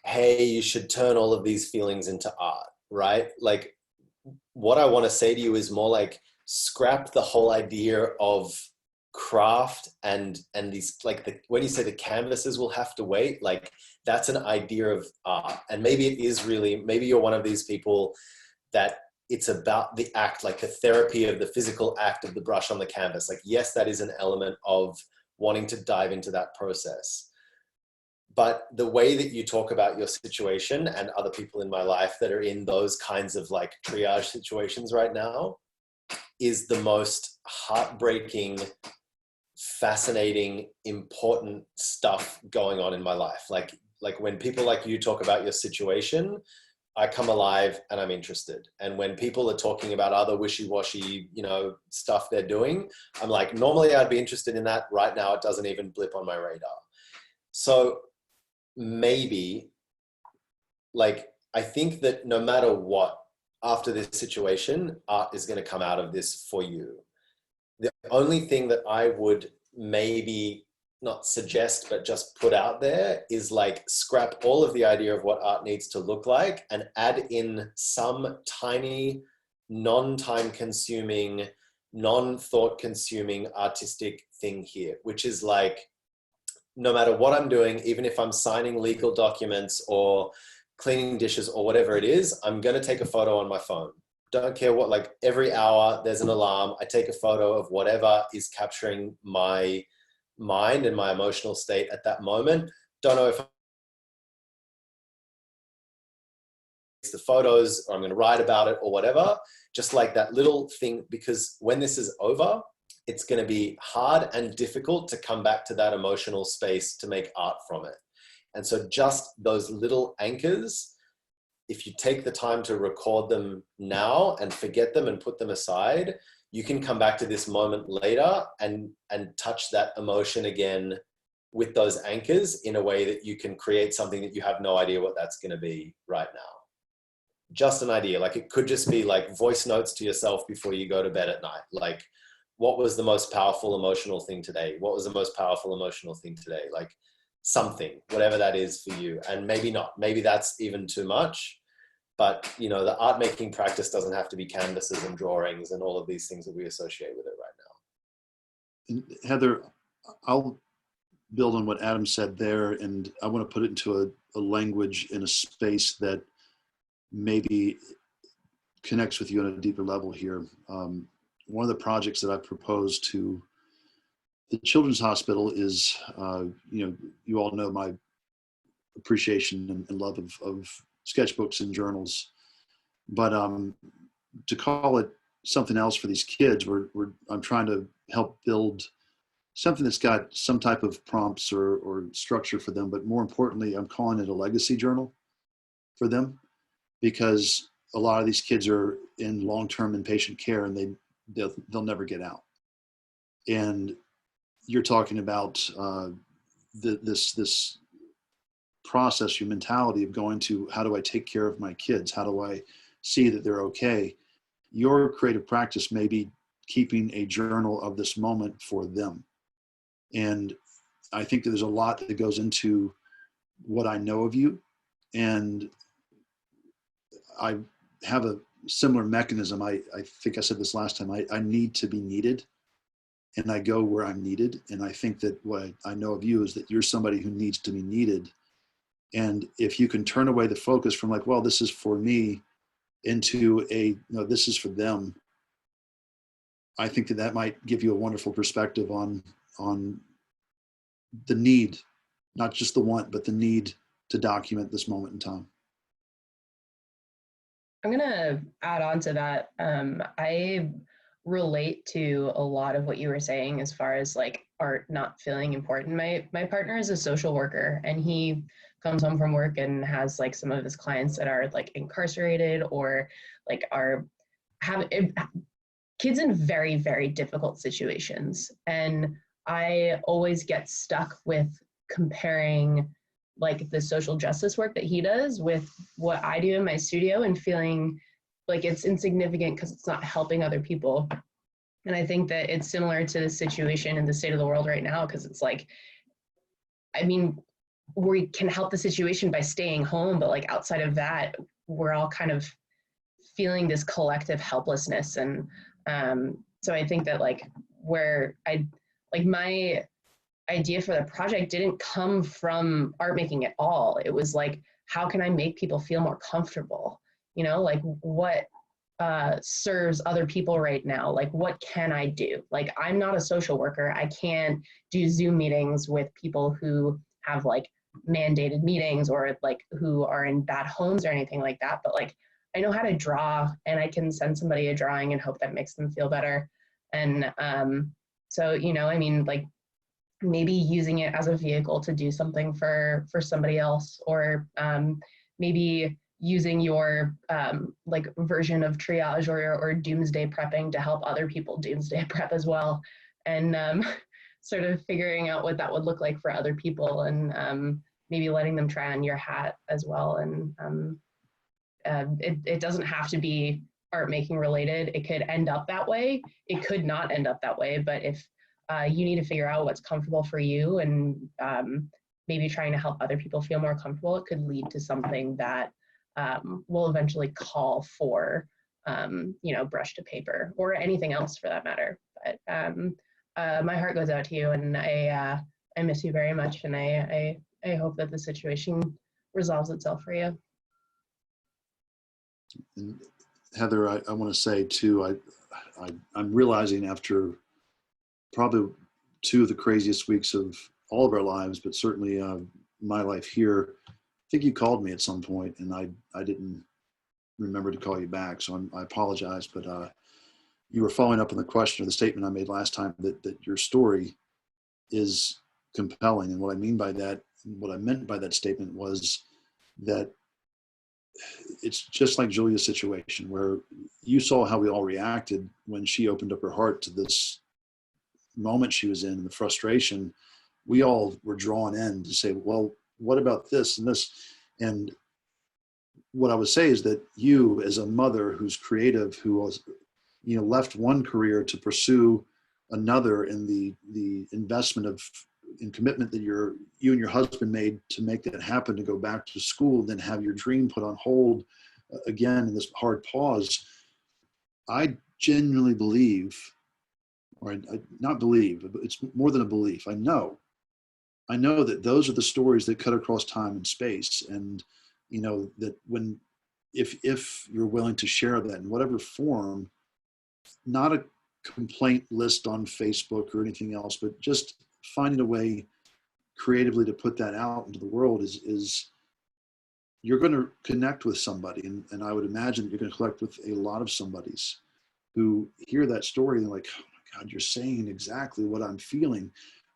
hey, you should turn all of these feelings into art, right? Like, what I want to say to you is more like, scrap the whole idea of craft and these, like, when you say the canvases will have to wait, like, that's an idea of art. And maybe it is really, maybe you're one of these people that it's about the act, like the therapy of the physical act of the brush on the canvas. Like, yes, that is an element of wanting to dive into that process. But the way that you talk about your situation and other people in my life that are in those kinds of like triage situations right now is the most heartbreaking, fascinating, important stuff going on in my life. Like when people like you talk about your situation, I come alive and I'm interested. And when people are talking about other wishy-washy, you know, stuff they're doing, I'm like, normally I'd be interested in that. Right now, it doesn't even blip on my radar. So maybe, like, I think that no matter what, after this situation, art is going to come out of this for you. The only thing that I would maybe not suggest, but just put out there is like scrap all of the idea of what art needs to look like and add in some tiny, non-time consuming, non-thought consuming artistic thing here, which is like, no matter what I'm doing, even if I'm signing legal documents or cleaning dishes or whatever it is, I'm going to take a photo on my phone. Don't care what, like every hour there's an alarm. I take a photo of whatever is capturing my mind and my emotional state at that moment. Don't know if it's the photos or I'm going to write about it or whatever, just like that little thing, because when this is over, it's going to be hard and difficult to come back to that emotional space to make art from it. And so just those little anchors, if you take the time to record them now and forget them and put them aside, you can come back to this moment later and touch that emotion again with those anchors in a way that you can create something that you have no idea what that's going to be right now. Just an idea. Like it could just be like voice notes to yourself before you go to bed at night. Like, what was the most powerful emotional thing today? What was the most powerful emotional thing today? Like something, whatever that is for you. And maybe not, maybe that's even too much. But, you know, the art making practice doesn't have to be canvases and drawings and all of these things that we associate with it right now. And Heather, I'll build on what Adam said there, and I want to put it into a language in a space that maybe connects with you on a deeper level here. One of the projects that I proposed to the Children's Hospital is, you know, you all know my appreciation and love of sketchbooks and journals, but to call it something else for these kids, I'm trying to help build something that's got some type of prompts or structure for them, but more importantly, I'm calling it a legacy journal for them, because a lot of these kids are in long-term inpatient care and they'll never get out. And you're talking about this process, your mentality of going to, how do I take care of my kids? How do I see that they're okay? Your creative practice may be keeping a journal of this moment for them. And I think that there's a lot that goes into what I know of you. And I have a similar mechanism. I think I said this last time, I need to be needed, and I go where I'm needed. And I think that what I know of you is that you're somebody who needs to be needed. And if you can turn away the focus from like, well, this is for me, into no, this is for them, I think that might give you a wonderful perspective on the need, not just the want, but the need to document this moment in time. I'm going to add on to that. I relate to a lot of what you were saying as far as like art not feeling important. My partner is a social worker, and he comes home from work and has like some of his clients that are like incarcerated or like have kids in very, very difficult situations. And I always get stuck with comparing like the social justice work that he does with what I do in my studio and feeling like it's insignificant because it's not helping other people. And I think that it's similar to the situation in the state of the world right now, because it's like, I mean, we can help the situation by staying home, but like outside of that, we're all kind of feeling this collective helplessness. And so I think that like my idea for the project didn't come from art making at all. It was like, how can I make people feel more comfortable? You know, like what serves other people right now? Like, what can I do? Like, I'm not a social worker. I can't do Zoom meetings with people who have like mandated meetings or like who are in bad homes or anything like that. But like, I know how to draw, and I can send somebody a drawing and hope that makes them feel better. And so, you know, I mean, like maybe using it as a vehicle to do something for somebody else, or maybe using your like version of triage or doomsday prepping to help other people doomsday prep as well, and sort of figuring out what that would look like for other people, and maybe letting them try on your hat as well. And it doesn't have to be art making related. It could end up that way. It could not end up that way. But if you need to figure out what's comfortable for you, and maybe trying to help other people feel more comfortable, it could lead to something that will eventually call for, you know, brush to paper or anything else for that matter. But my heart goes out to you, and I miss you very much, and I hope that the situation resolves itself for you. And Heather, I want to say too, I'm realizing after probably 2 of the craziest weeks of all of our lives, but certainly my life here, I think you called me at some point and I didn't remember to call you back. So I apologize, but you were following up on the question or the statement I made last time that your story is compelling. And what I mean by that, what I meant by that statement was that it's just like Julia's situation, where you saw how we all reacted when she opened up her heart to this moment she was in and the frustration. We all were drawn in to say, well, what about this and this? And what I would say is that you, as a mother who's creative, who was, you know, left one career to pursue another, in the investment of and commitment that you and your husband made to make that happen, to go back to school, then have your dream put on hold again in this hard pause. I genuinely believe, or I not believe, but it's more than a belief. I know that those are the stories that cut across time and space. And, you know, that when, if you're willing to share that in whatever form, not a complaint list on Facebook or anything else, but just finding a way creatively to put that out into the world, is you're going to connect with somebody. And I would imagine that you're going to connect with a lot of somebodies who hear that story and they're like, oh my God, you're saying exactly what I'm feeling.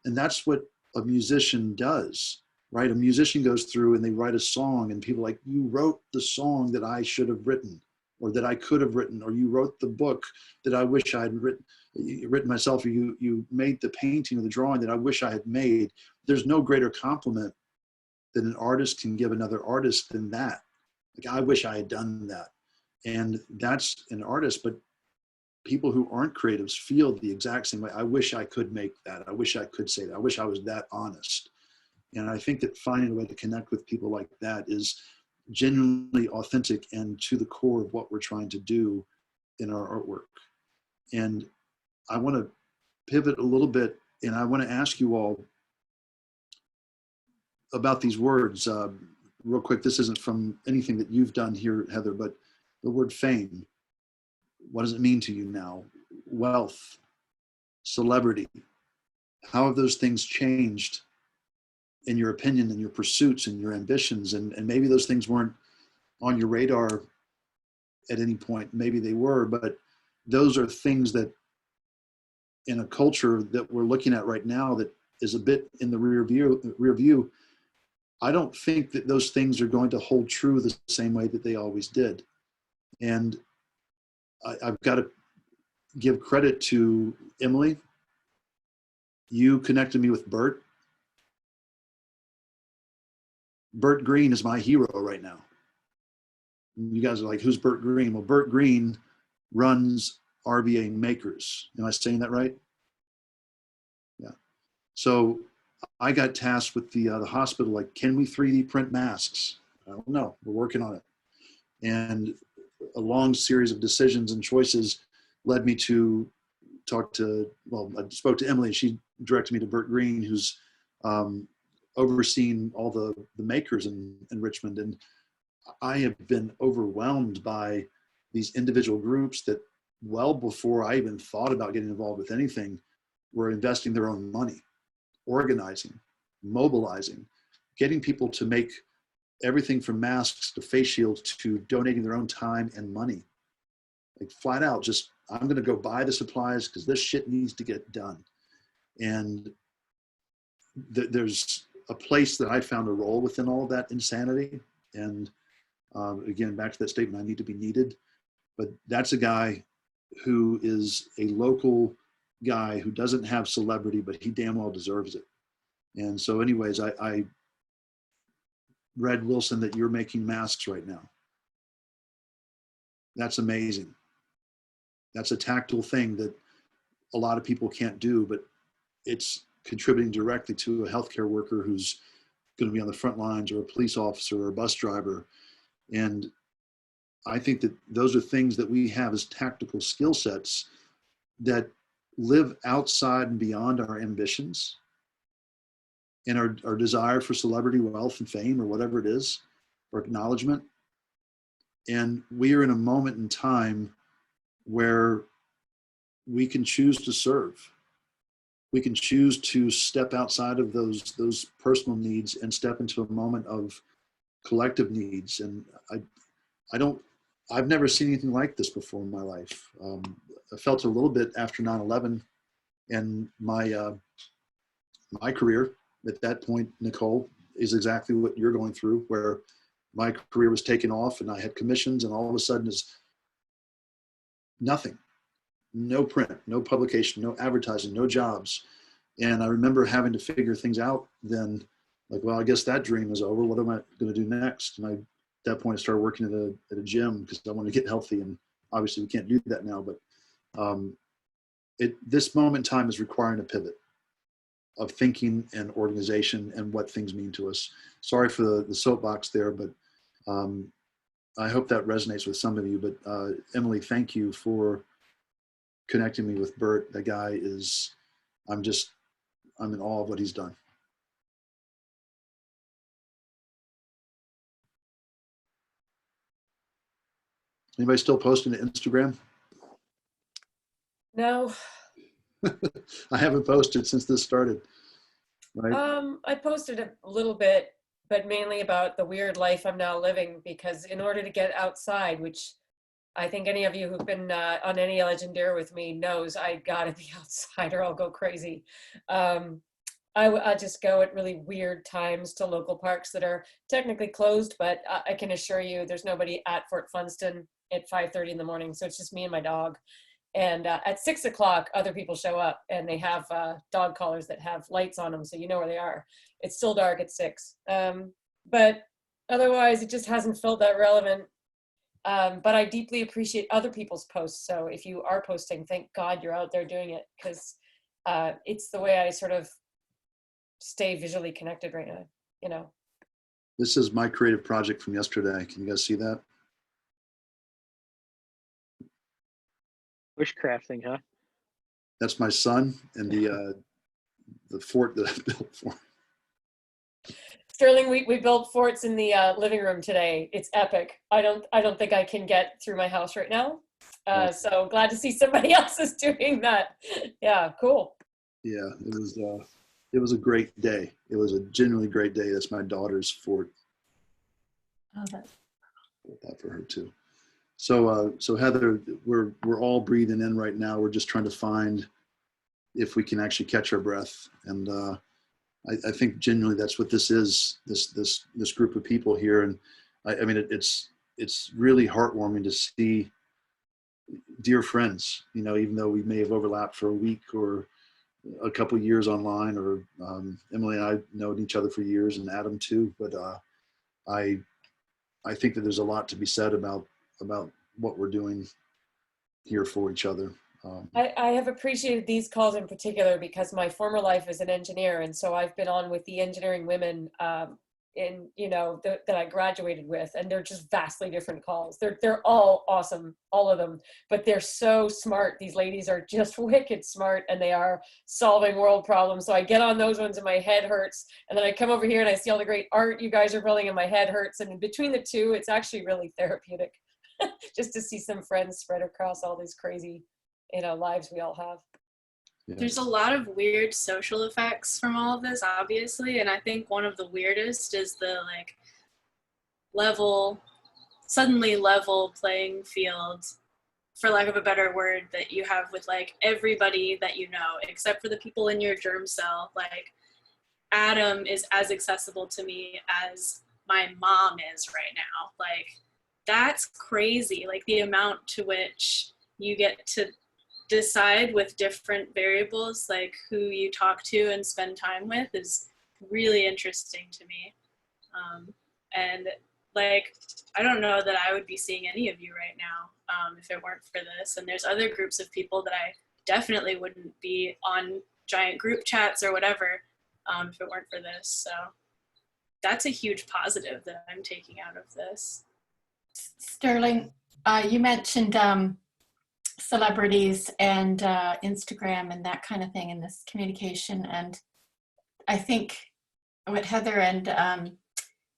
And that's what a musician does, right? A musician goes through and they write a song and people are like, you wrote the song that I should have written, or that I could have written, or you wrote the book that I wish I had written myself, or you made the painting or the drawing that I wish I had made. There's no greater compliment that an artist can give another artist than that. Like, I wish I had done that. And that's an artist, but people who aren't creatives feel the exact same way. I wish I could make that. I wish I could say that. I wish I was that honest. And I think that finding a way to connect with people like that is genuinely authentic and to the core of what we're trying to do in our artwork. And I want to pivot a little bit, and I want to ask you all about these words real quick. This isn't from anything that you've done here, Heather, but the word fame. What does it mean to you now? Wealth, celebrity. How have those things changed in your opinion and your pursuits and your ambitions? And maybe those things weren't on your radar at any point. Maybe they were, but those are things that in a culture that we're looking at right now that is a bit in the rear view, I don't think that those things are going to hold true the same way that they always did. And I've got to give credit to Emily. You connected me with Bert. Bert Green is my hero right now. You guys are like, who's Bert Green? Well, Bert Green runs RVA Makers. Am I saying that right? Yeah. So I got tasked with the hospital, like, can we 3D print masks? I don't know. We're working on it. And a long series of decisions and choices led me to talk to, well, I spoke to Emily, and she directed me to Bert Green, who's overseeing all the makers in Richmond. And I have been overwhelmed by these individual groups that well before I even thought about getting involved with anything were investing their own money, organizing, mobilizing, getting people to make everything from masks to face shields to donating their own time and money. Like flat out, just, I'm going to go buy the supplies because this shit needs to get done. And there's a place that I found a role within all of that insanity. And again, back to that statement, I need to be needed. But that's a guy who is a local guy who doesn't have celebrity, but he damn well deserves it. And so anyways, I read, Wilson, that you're making masks right now. That's amazing. That's a tactile thing that a lot of people can't do, but it's contributing directly to a healthcare worker who's going to be on the front lines, or a police officer, or a bus driver. And I think that those are things that we have as tactical skill sets that live outside and beyond our ambitions and our desire for celebrity, wealth, and fame, or whatever it is, or acknowledgement. And we are in a moment in time where we can choose to serve. We can choose to step outside of those personal needs and step into a moment of collective needs. And I've never seen anything like this before in my life. I felt a little bit after 9/11, and my career at that point, Nicole, is exactly what you're going through, where my career was taken off and I had commissions, and all of a sudden is nothing. No print, no publication, no advertising, no jobs. And I remember having to figure things out then, like, well, I guess that dream is over. What am I going to do next? And at that point, I started working at a gym because I wanted to get healthy. And obviously we can't do that now, but this moment in time is requiring a pivot of thinking and organization and what things mean to us. Sorry for the soapbox there, but I hope that resonates with some of you. But Emily, thank you for connecting me with Bert. That guy is, I'm in awe of what he's done. Anybody still posting to Instagram? No. I haven't posted since this started. Right? I posted a little bit, but mainly about the weird life I'm now living, because in order to get outside, which I think any of you who've been on any Legendeer with me knows, I gotta be outside or I'll go crazy. I just go at really weird times to local parks that are technically closed, but I can assure you there's nobody at Fort Funston at 5:30 in the morning. So it's just me and my dog. And at 6 o'clock, other people show up, and they have dog collars that have lights on them, so you know where they are. It's still dark at 6. But otherwise, it just hasn't felt that relevant. But I deeply appreciate other people's posts. So if you are posting, thank God you're out there doing it, because it's the way I sort of stay visually connected right now, you know. This is my creative project from yesterday. Can you guys see that? Bushcrafting, huh? That's my son and the fort that I built for him. Sterling, we built forts in the living room today. It's epic. I don't think I can get through my house right now. So glad to see somebody else is doing that. Yeah, cool. Yeah, it was a great day. It was a genuinely great day. That's my daughter's fort. Oh, that's Built that for her too. So Heather, we're all breathing in right now. We're just trying to find if we can actually catch our breath. And I think genuinely that's what this is. This group of people here, and I mean it's really heartwarming to see dear friends. You know, even though we may have overlapped for a week or a couple of years online, or Emily and I known each other for years, and Adam too. But I think that there's a lot to be said about what we're doing here for each other. I have appreciated these calls in particular because my former life is an engineer, and so I've been on with the engineering women that I graduated with, and they're just vastly different calls. They're all awesome, all of them, but they're so smart. These ladies are just wicked smart, and they are solving world problems. So I get on those ones and my head hurts, and then I come over here and I see all the great art you guys are building and my head hurts, and in between the two, it's actually really therapeutic. just to see some friends spread across all these crazy, lives we all have. Yeah. There's a lot of weird social effects from all of this, obviously, and I think one of the weirdest is the suddenly level playing field, for lack of a better word, that you have with everybody that you know, except for the people in your germ cell. Adam is as accessible to me as my mom is right now. That's crazy. The amount to which you get to decide with different variables, who you talk to and spend time with, is really interesting to me. And I don't know that I would be seeing any of you right now if it weren't for this. And there's other groups of people that I definitely wouldn't be on giant group chats or whatever if it weren't for this. So that's a huge positive that I'm taking out of this. Sterling, you mentioned celebrities and Instagram and that kind of thing in this communication. And I think what Heather and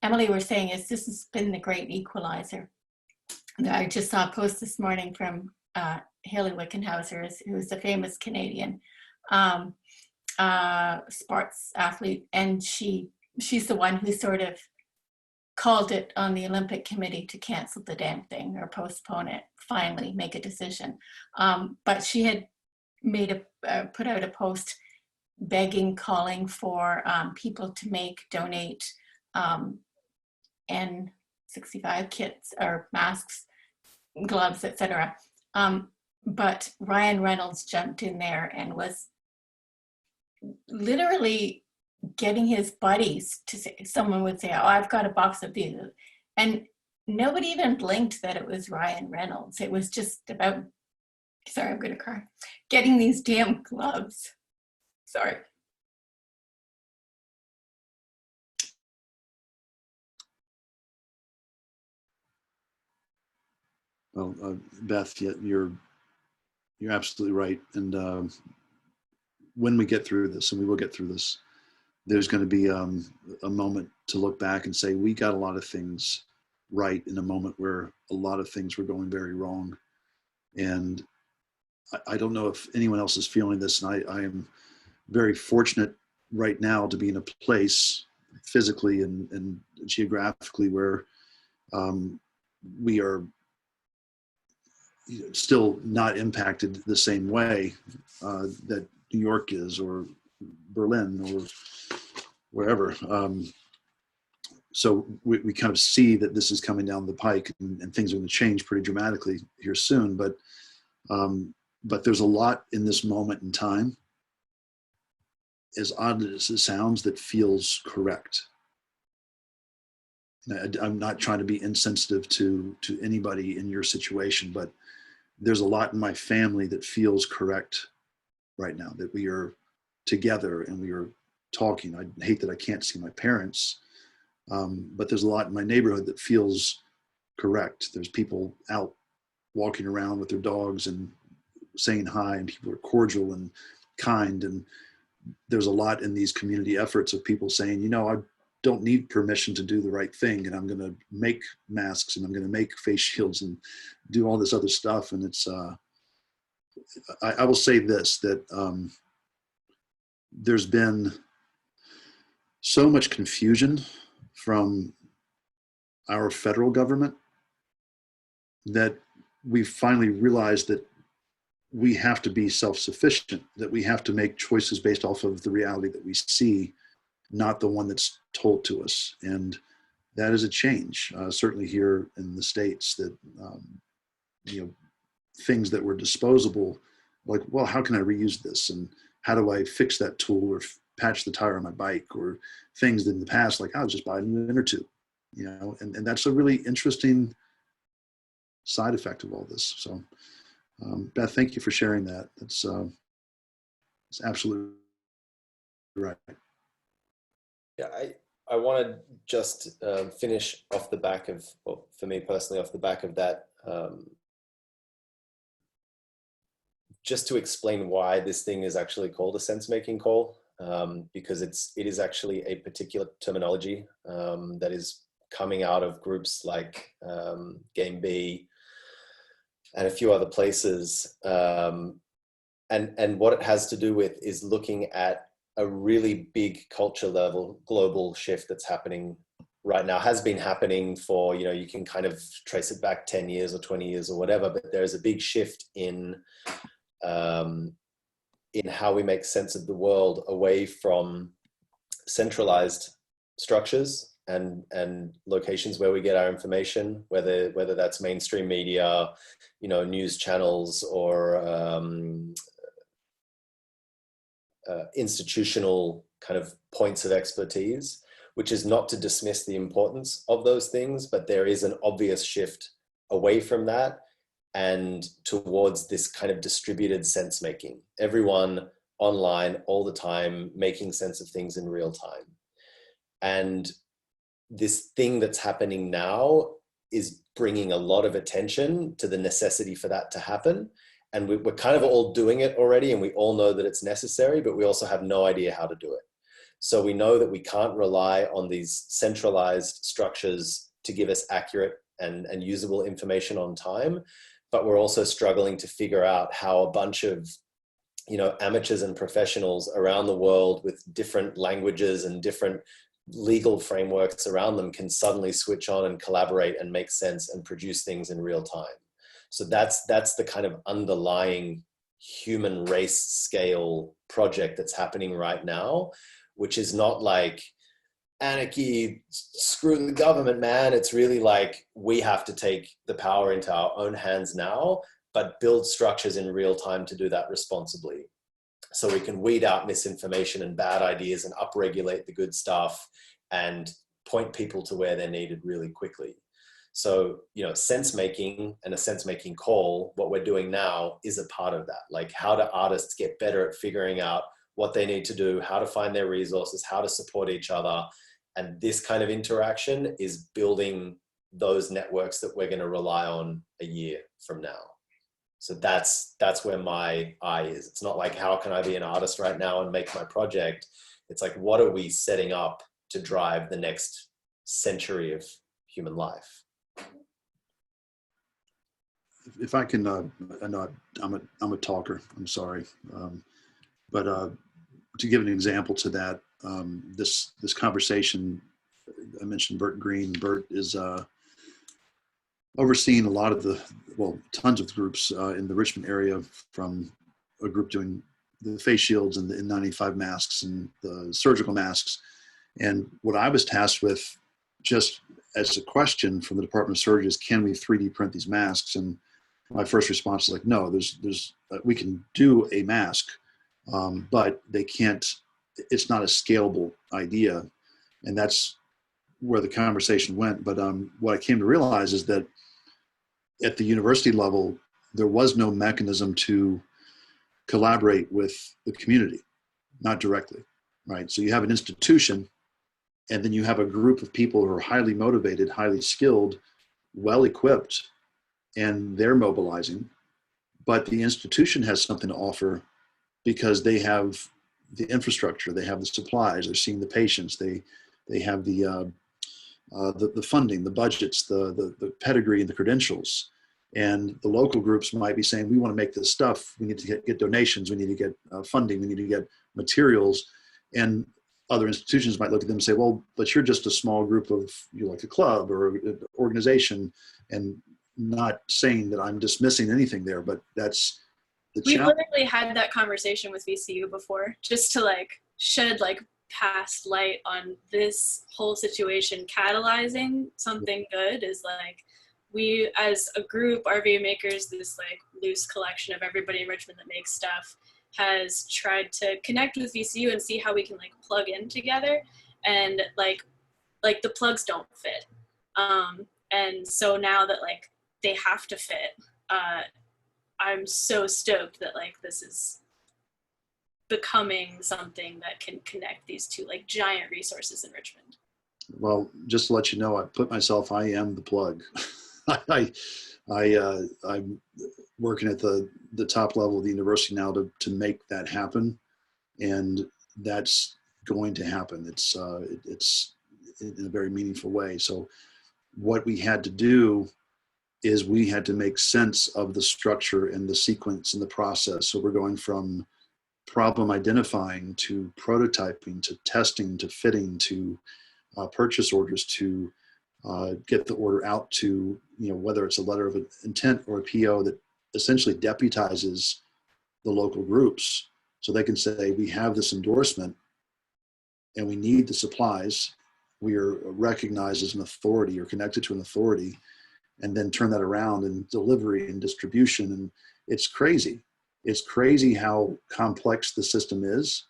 Emily were saying is this has been the great equalizer. I just saw a post this morning from Haley Wickenhauser, who's a famous Canadian sports athlete, and she's the one who sort of called it on the Olympic Committee to cancel the damn thing or postpone it, finally make a decision. But she had put out a post begging, calling for people to donate N95 kits or masks, gloves, etc. But Ryan Reynolds jumped in there and was literally getting his buddies to say, someone would say, oh, I've got a box of these. And nobody even blinked that it was Ryan Reynolds. It was just about, sorry, I'm gonna cry, getting these damn gloves. Sorry. Well, Beth, you're absolutely right. And when we get through this, and we will get through this, there's going to be a moment to look back and say, we got a lot of things right in a moment where a lot of things were going very wrong. And I don't know if anyone else is feeling this, and I am very fortunate right now to be in a place physically and geographically where we are still not impacted the same way that New York is, or Berlin, or wherever. So we kind of see that this is coming down the pike, and things are going to change pretty dramatically here soon. But there's a lot in this moment in time, as odd as it sounds, that feels correct. And I'm not trying to be insensitive to anybody in your situation, but there's a lot in my family that feels correct right now, that we are together and we are talking. I hate that I can't see my parents, but there's a lot in my neighborhood that feels correct. There's people out walking around with their dogs and saying hi, and people are cordial and kind. And there's a lot in these community efforts of people saying, I don't need permission to do the right thing, and I'm going to make masks, and I'm going to make face shields and do all this other stuff. And it's, I will say this, that there's been so much confusion from our federal government that we've finally realized that we have to be self-sufficient, that we have to make choices based off of the reality that we see, not the one that's told to us. And that is a change, certainly here in the States, that, things that were disposable, like, well, how can I reuse this? And how do I fix that tool or patch the tire on my bike, or things that in the past, like, I'll just buy a new inner tube, and that's a really interesting side effect of all this. So Beth, thank you for sharing that. It's absolutely right. Yeah, I want to just finish off the back of, well, for me personally, off the back of that, just to explain why this thing is actually called a sense-making call, because it is actually a particular terminology that is coming out of groups like Game B, and a few other places. And what it has to do with is looking at a really big culture level global shift that's happening right now, has been happening for, you can kind of trace it back 10 years or 20 years or whatever, but there's a big shift in how we make sense of the world away from centralized structures and locations where we get our information, whether that's mainstream media, news channels, or institutional kind of points of expertise, which is not to dismiss the importance of those things, but there is an obvious shift away from that and towards this kind of distributed sense making. Everyone online all the time, making sense of things in real time. And this thing that's happening now is bringing a lot of attention to the necessity for that to happen. And we're kind of all doing it already, and we all know that it's necessary, but we also have no idea how to do it. So we know that we can't rely on these centralized structures to give us accurate and usable information on time, but we're also struggling to figure out how a bunch of amateurs and professionals around the world with different languages and different legal frameworks around them can suddenly switch on and collaborate and make sense and produce things in real time. So that's the kind of underlying human race scale project that's happening right now, which is not like anarchy, screw the government, man. It's really like we have to take the power into our own hands now, but build structures in real time to do that responsibly. So we can weed out misinformation and bad ideas and upregulate the good stuff and point people to where they're needed really quickly. So, sense making and a sense making call, what we're doing now is a part of that. Like, how do artists get better at figuring out what they need to do, how to find their resources, how to support each other. And this kind of interaction is building those networks that we're going to rely on a year from now. So that's where my eye is. It's not like, how can I be an artist right now and make my project? It's like, what are we setting up to drive the next century of human life? If I can, I know I'm a talker, I'm sorry. But to give an example to that, this conversation, I mentioned Bert Green. Bert is overseeing a lot of tons of groups in the Richmond area, from a group doing the face shields and the N95 masks and the surgical masks. And what I was tasked with, just as a question from the Department of Surgery, is, can we 3D print these masks? And my first response is like, no, we can do a mask, but they can't, it's not a scalable idea. And that's where the conversation went. But what I came to realize is that at the university level, there was no mechanism to collaborate with the community, not directly, right? So you have an institution, and then you have a group of people who are highly motivated, highly skilled, well-equipped, and they're mobilizing. But the institution has something to offer because they have the infrastructure, they have the supplies, they're seeing the patients, they have the funding, the budgets, the pedigree and the credentials. And the local groups might be saying, we want to make this stuff. We need to get donations. We need to get funding. We need to get materials. And other institutions might look at them and say, well, but you're just a small group of, you're like a club or an organization, and not saying that I'm dismissing anything there, but that's the challenge. We literally had that conversation with VCU before, just to shed past light on this whole situation. Catalyzing something good is we, as a group, RV Makers, this loose collection of everybody in Richmond that makes stuff, has tried to connect with VCU and see how we can plug in together, and the plugs don't fit, and so now that they have to fit, I'm so stoked that this is becoming something that can connect these two giant resources in Richmond. Well, just to let you know, I am the plug. I'm working at the top level of the university now to make that happen, and that's going to happen. It's in a very meaningful way. So what we had to do is we had to make sense of the structure and the sequence and the process. So we're going from problem identifying to prototyping to testing to fitting to purchase orders to get the order out to, whether it's a letter of intent or a PO that essentially deputizes the local groups so they can say, we have this endorsement and we need the supplies. We are recognized as an authority or connected to an authority, and then turn that around in delivery and distribution. And it's crazy. It's crazy how complex the system is,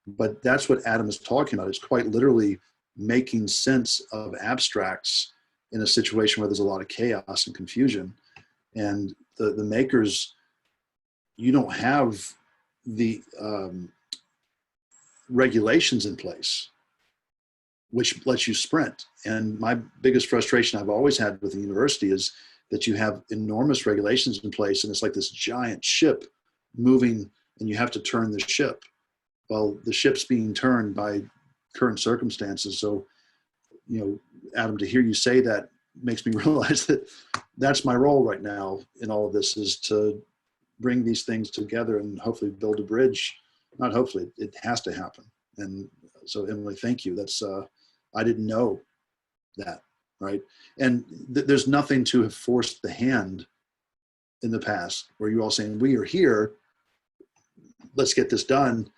but that's what Adam is talking about. It's quite literally making sense of abstracts in a situation where there's a lot of chaos and confusion. And the makers, you don't have the regulations in place, which lets you sprint. And my biggest frustration I've always had with the university is that you have enormous regulations in place, and it's like this giant ship moving, and you have to turn the ship. Well, the ship's being turned by current circumstances. So, Adam, to hear you say that makes me realize that that's my role right now in all of this, is to bring these things together and hopefully build a bridge. Not hopefully, it has to happen. And so, Emily, thank you. That's, I didn't know that, right? And there's nothing to have forced the hand in the past where you all saying, we are here, let's get this done.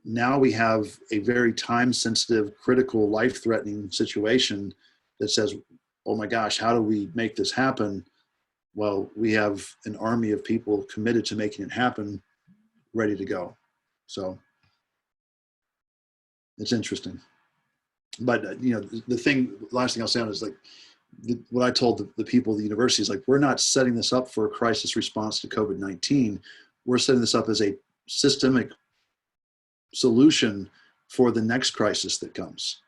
Now we have a very time-sensitive, critical, life-threatening situation that says, oh my gosh, how do we make this happen? Well, we have an army of people committed to making it happen, ready to go. So it's interesting. But, the last thing I'll say on is, like, what I told the people of the university is, like, we're not setting this up for a crisis response to COVID-19. We're setting this up as a systemic solution for the next crisis that comes.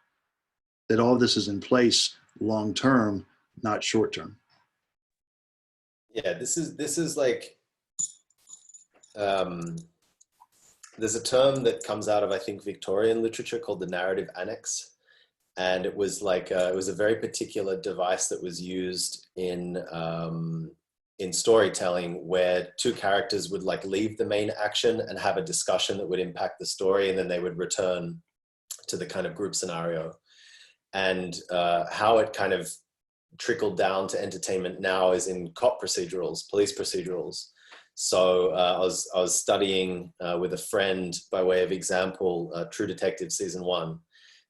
That all of this is in place long-term, not short-term. Yeah, this is like, there's a term that comes out of, I think, Victorian literature called the narrative annex. And it was like, it was a very particular device that was used in storytelling, where two characters would like leave the main action and have a discussion that would impact the story, and then they would return to the kind of group scenario. And how it kind of trickled down to entertainment now is in cop procedurals, police procedurals. So I was studying with a friend, by way of example, True Detective season 1.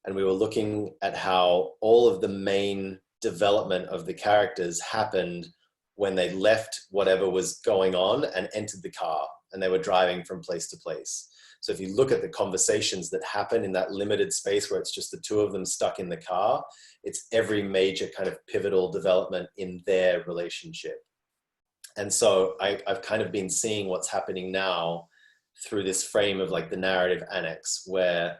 And we were looking at how all of the main development of the characters happened when they left whatever was going on and entered the car, and they were driving from place to place. So if you look at the conversations that happen in that limited space where it's just the two of them stuck in the car, it's every major kind of pivotal development in their relationship. And so I've kind of been seeing what's happening now through this frame of like the narrative annex, where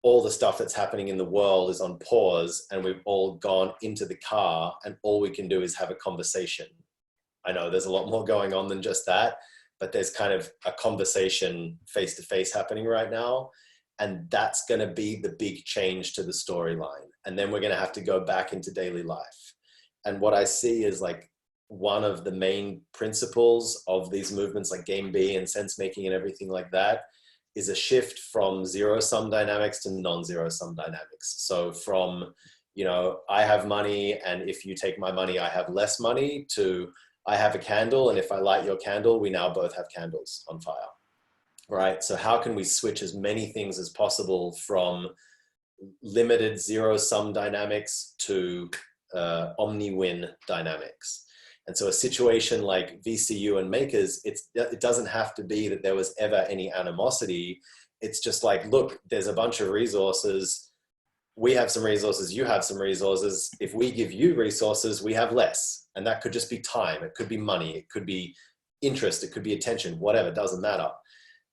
all the stuff that's happening in the world is on pause, and we've all gone into the car, and all we can do is have a conversation. I know there's a lot more going on than just that, but there's kind of a conversation face-to-face happening right now. And that's going to be the big change to the storyline. And then we're going to have to go back into daily life. And what I see is like one of the main principles of these movements like Game B and sense making and everything like that is a shift from zero-sum dynamics to non-zero-sum dynamics. So from, I have money, and if you take my money, I have less money, to I have a candle, and if I light your candle, we now both have candles on fire, right? So how can we switch as many things as possible from limited zero-sum dynamics to omni-win dynamics? And so a situation like VCU and makers, it doesn't have to be that there was ever any animosity. It's just like, look, there's a bunch of resources. We have some resources, you have some resources. If we give you resources, we have less. And that could just be time. It could be money. It could be interest. It could be attention, whatever, doesn't matter.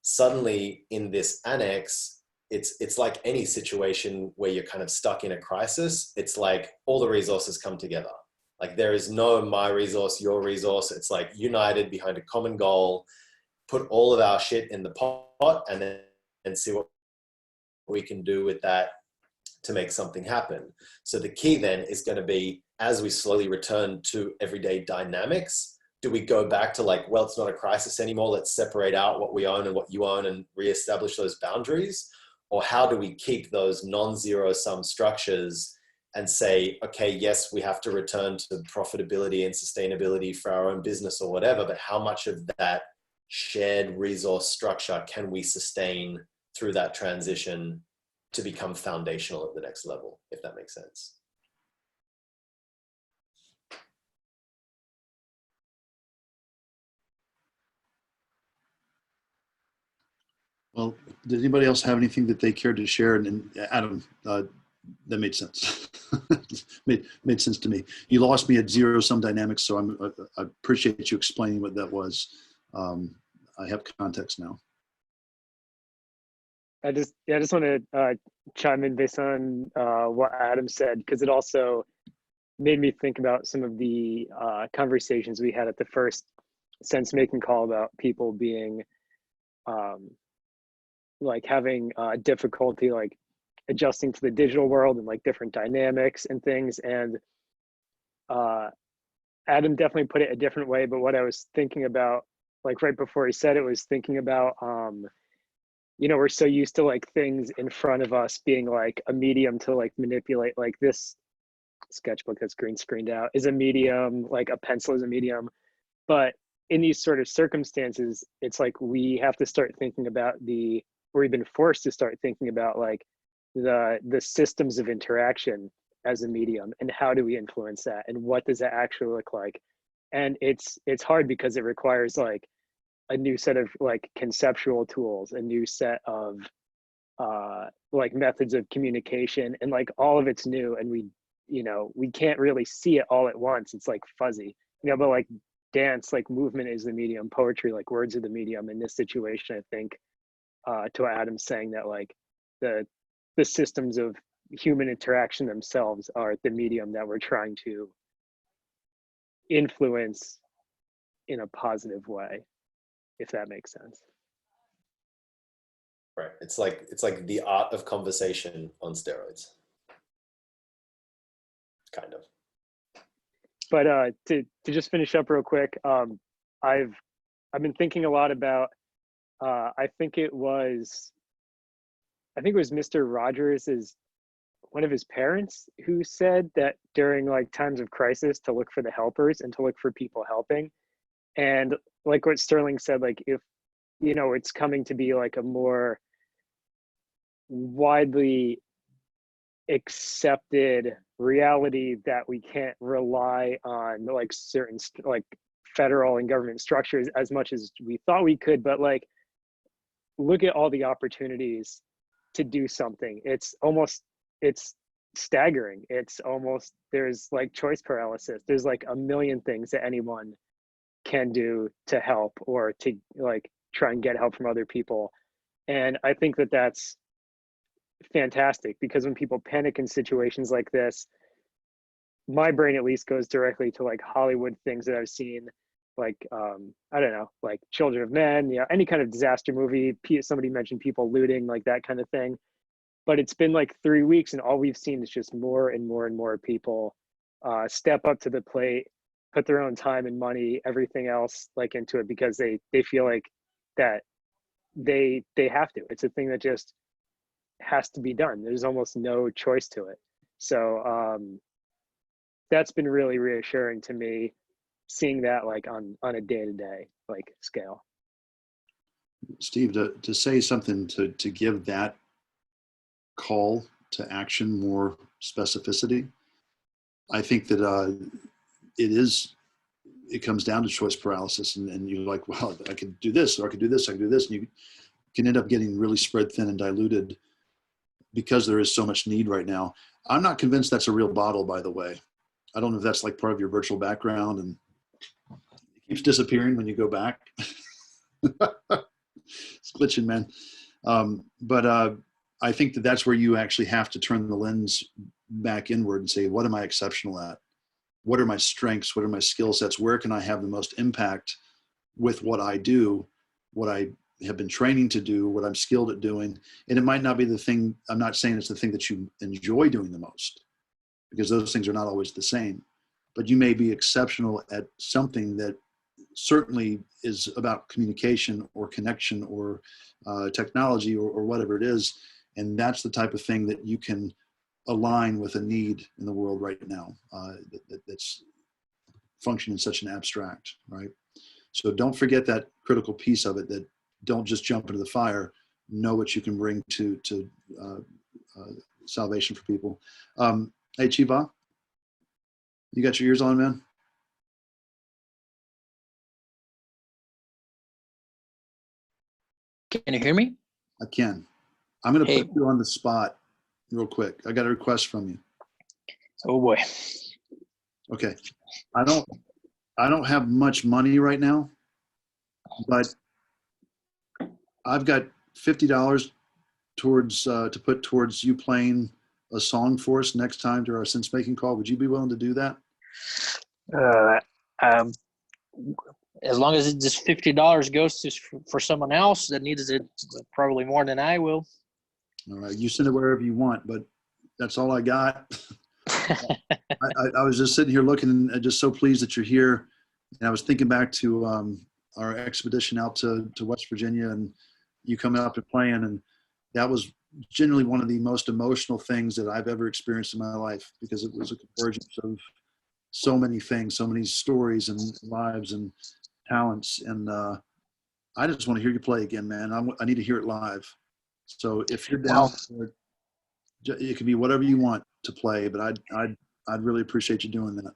Suddenly in this annex, it's like any situation where you're kind of stuck in a crisis. It's like all the resources come together. Like there is no my resource, your resource. It's like united behind a common goal, put all of our shit in the pot, and then see what we can do with that to make something happen. So the key then is going to be as we slowly return to everyday dynamics, do we go back to like, well, it's not a crisis anymore, let's separate out what we own and what you own and reestablish those boundaries? Or how do we keep those non-zero sum structures and say, okay, yes, we have to return to profitability and sustainability for our own business or whatever, but how much of that shared resource structure can we sustain through that transition to become foundational at the next level, if that makes sense? Well, did anybody else have anything that they cared to share? And Adam, that made sense. made sense to me. You lost me at zero sum dynamics, so I appreciate you explaining what that was. I have context now. I just want to chime in based on what Adam said, because it also made me think about some of the conversations we had at the first Sensemaking call about people being like having difficulty like adjusting to the digital world and like different dynamics and things. And Adam definitely put it a different way, but what I was thinking about, like right before he said it, was thinking about you know, we're so used to like things in front of us being like a medium to like manipulate. Like this sketchbook that's green screened out is a medium, like a pencil is a medium. But in these sort of circumstances, it's like we have to start thinking about or we've been forced to start thinking about like the systems of interaction as a medium, and how do we influence that, and what does that actually look like. And it's hard because it requires like a new set of like conceptual tools, a new set of like methods of communication, and like all of it's new, and we can't really see it all at once. It's like fuzzy, but like dance, like movement is the medium, poetry, like words are the medium. In this situation, I think to what Adam's saying, that like the systems of human interaction themselves are the medium that we're trying to influence in a positive way, if that makes sense. Right. It's like the art of conversation on steroids. Kind of. But to just finish up real quick, I've been thinking a lot about I think it was Mr. Rogers' one of his parents who said that during like times of crisis to look for the helpers and to look for people helping. And like what Sterling said, like if it's coming to be like a more widely accepted reality that we can't rely on like certain like federal and government structures as much as we thought we could, but like look at all the opportunities to do something. It's staggering. There's like choice paralysis. There's like a million things that anyone can do to help or to like try and get help from other people. And I think that that's fantastic, because when people panic in situations like this, my brain at least goes directly to like Hollywood things that I've seen, like I don't know, like Children of Men, any kind of disaster movie. Somebody mentioned people looting, like that kind of thing. But it's been like 3 weeks, and all we've seen is just more and more and more people step up to the plate, put their own time and money, everything else like into it, because they feel like that they have to. It's a thing that just has to be done. There's almost no choice to it. So that's been really reassuring to me, seeing that like on a day-to-day like scale. Steve, to say something to give that call to action more specificity, I think that it comes down to choice paralysis, and you're like, well, I could do this, or I could do this, I could do this, and you can end up getting really spread thin and diluted because there is so much need right now. I'm not convinced that's a real bottle, by the way. I don't know if that's like part of your virtual background and it keeps disappearing when you go back. It's glitching, man. But I think that that's where you actually have to turn the lens back inward and say, what am I exceptional at? What are my strengths? What are my skill sets? Where can I have the most impact with what I do, what I have been training to do, what I'm skilled at doing? And it might not be the thing, I'm not saying it's the thing that you enjoy doing the most, because those things are not always the same. But you may be exceptional at something that certainly is about communication or connection or technology or whatever it is. And that's the type of thing that you can align with a need in the world right now that's functioning in such an abstract, right? So don't forget that critical piece of it, that don't just jump into the fire, know what you can bring to salvation for people. Hey, Chiba, you got your ears on, man? Can you hear me? I can. I'm going to Hey. put you on the spot real quick. I got a request from you. Oh boy. Okay. I don't have much money right now, but I've got $50 towards to put towards you playing a song for us next time to our Sensemaking Call. Would you be willing to do that? Um, as long as this $50 goes to for someone else that needs it, probably more than I will. All right. You send it wherever you want, but that's all I got. I was just sitting here looking and just so pleased that you're here. And I was thinking back to our expedition out to West Virginia and you coming up and playing. And that was generally one of the most emotional things that I've ever experienced in my life, because it was a convergence of so many things, so many stories and lives and talents. And I just want to hear you play again, man. I need to hear it live. So if you're down for it, it can be whatever you want to play, but I'd really appreciate you doing that.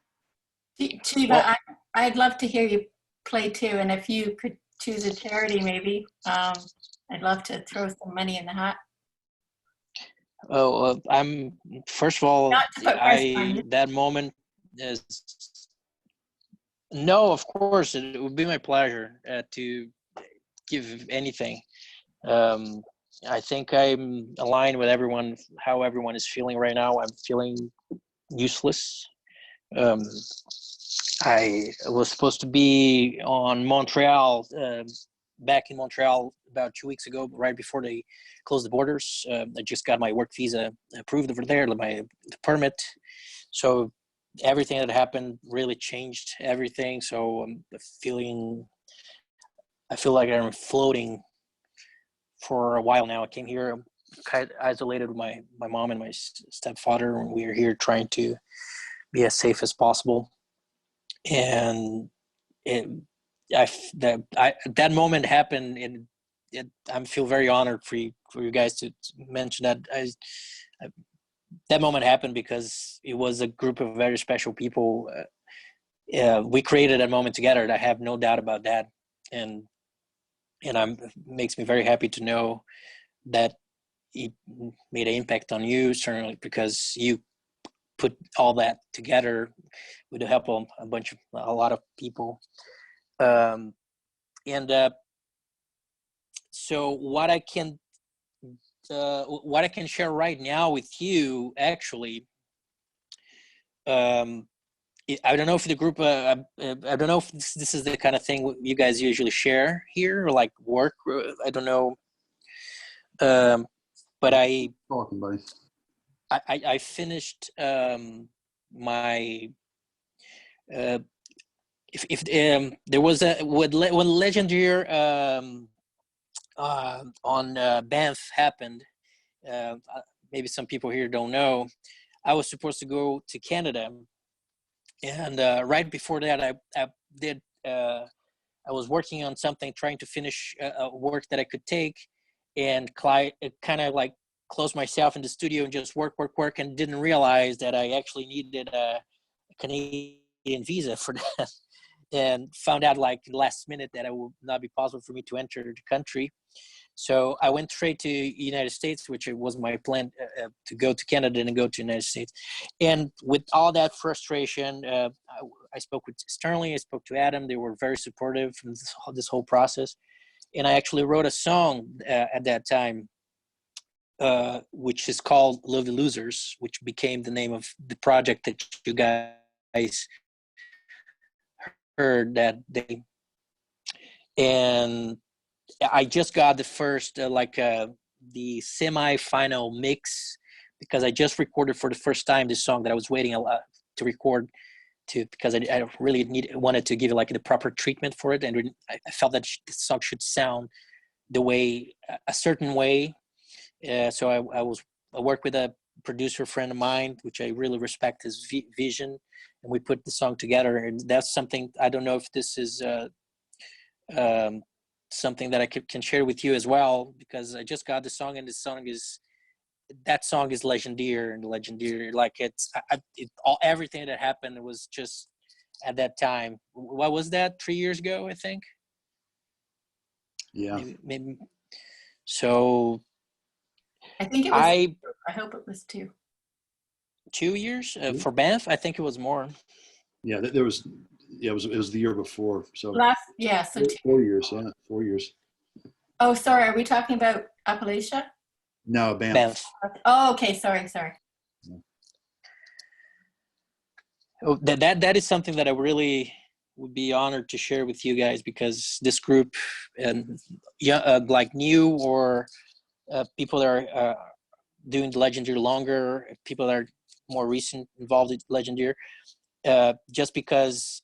Chiba, I'd love to hear you play too. And if you could choose a charity, maybe, I'd love to throw some money in the hat. Oh, I'm first of all, Not to put pressure on you. that moment is no, of course, it would be my pleasure to give anything. I think I'm aligned with everyone, how everyone is feeling right now. I'm feeling useless. I was supposed to be on Montreal, back in Montreal about 2 weeks ago, right before they closed the borders. I just got my work visa approved over there, my permit. So everything that happened really changed everything. So I feel like I'm floating for a while now. I came here, I'm kind of isolated with my mom and my stepfather, and we are here trying to be as safe as possible. And that moment happened, and I feel very honored for you guys to mention that. That moment happened because it was a group of very special people. We created that moment together. And I have no doubt about that, and it makes me very happy to know that it made an impact on you, certainly, because you put all that together with the help of a lot of people. So what I can share right now with you, actually, I don't know if the group, I don't know if this is the kind of thing you guys usually share here, or like work. I don't know. But Talking, buddy. I finished my if there was when Legendeer on Banff happened, maybe some people here don't know, I was supposed to go to Canada, and right before that I was working on something, trying to finish work that I could take, and kind of like closed myself in the studio and just work, and didn't realize that I actually needed a Canadian visa for that, and found out like last minute that it would not be possible for me to enter the country. So I went straight to United States, which it was my plan to go to Canada and go to United States. And with all that frustration, I spoke with Sterling, I spoke to Adam. They were very supportive from this whole process. And I actually wrote a song at that time, which is called Love the Losers, which became the name of the project that you guys heard that day. And I just got the first, the semi-final mix because I just recorded for the first time this song that I was waiting a lot to record because I really wanted to give it like the proper treatment for it, and I felt that the song should sound a certain way. So I worked with a producer friend of mine, which I really respect his vision, and we put the song together. And that's something, I don't know if this is something that I can share with you as well, because I just got the song, and that song is Legendeer, and Legendeer, like everything that happened was just at that time. What was that? 3 years ago, I think. Yeah. Maybe. So I think it was. I hope it was 2. 2 years for Banff. I think it was more. Yeah, there was. Yeah, it was the year before. So so 4 years. Yeah, 4 years. Oh, sorry. Are we talking about Appalachia? No, Banff. Banff. Oh, okay. Sorry. Yeah. Oh, that is something that I really would be honored to share with you guys, because this group, and like new or people that are doing the Legendeer longer, people that are more recent involved in Legendeer, just because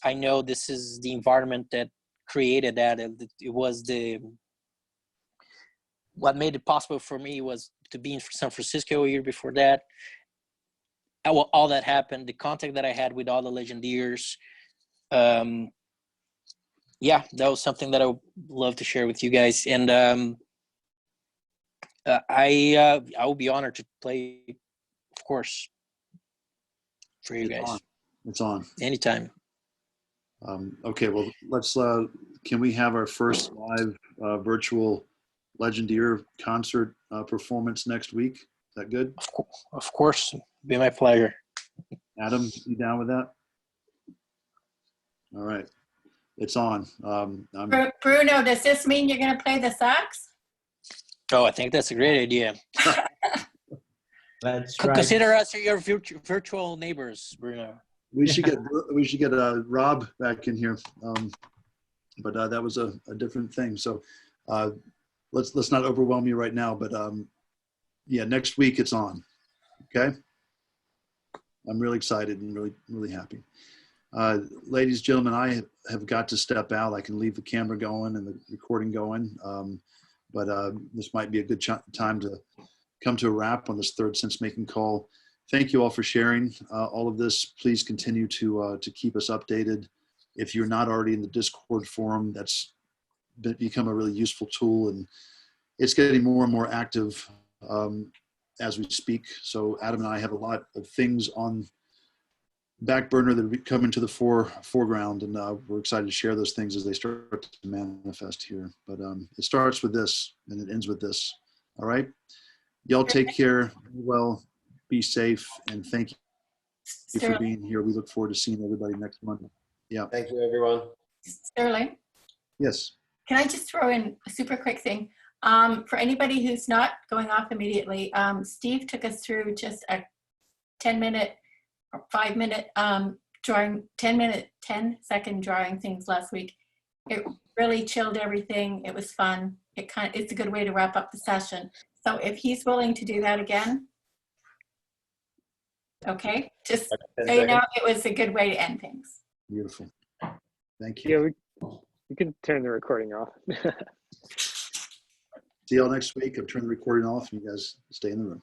I know this is the environment that created that. It was what made it possible for me was to be in San Francisco a year before that. All that happened, the contact that I had with all the Legendeers, yeah, that was something that I would love to share with you guys. And I will be honored to play, of course, for you guys. It's on. Anytime. Okay, well, let's. Can we have our first live virtual Legendeer concert performance next week? Is that good? Of course, be my pleasure. Adam, you down with that? All right, it's on. Bruno, does this mean you're going to play the sax? Oh, I think that's a great idea. That's right. Consider us your virtual neighbors, Bruno. We should get Rob back in here, but that was a different thing. So let's not overwhelm you right now. But yeah, next week it's on. Okay, I'm really excited and really happy. Ladies, gentlemen, I have got to step out. I can leave the camera going and the recording going, but this might be a good time to come to a wrap on this third Sensemaking call. Thank you all for sharing all of this. Please continue to keep us updated. If you're not already in the Discord forum, that's become a really useful tool, and it's getting more and more active as we speak. So Adam and I have a lot of things on back burner that are coming to the foreground, and we're excited to share those things as they start to manifest here. But it starts with this and it ends with this. All right, y'all take care. Be well. Be safe, and thank you for being here. We look forward to seeing everybody next Monday. Yeah. Thank you, everyone. Sterling? Yes. Can I just throw in a super quick thing? For anybody who's not going off immediately, Steve took us through just a 10-minute or 5-minute drawing, 10-second drawing things last week. It really chilled everything. It was fun. It's a good way to wrap up the session. So if he's willing to do that again, okay, just so you know, it was a good way to end things. Beautiful. Thank you. Yeah, we can turn the recording off. See y'all next week. I've turned the recording off, and you guys stay in the room.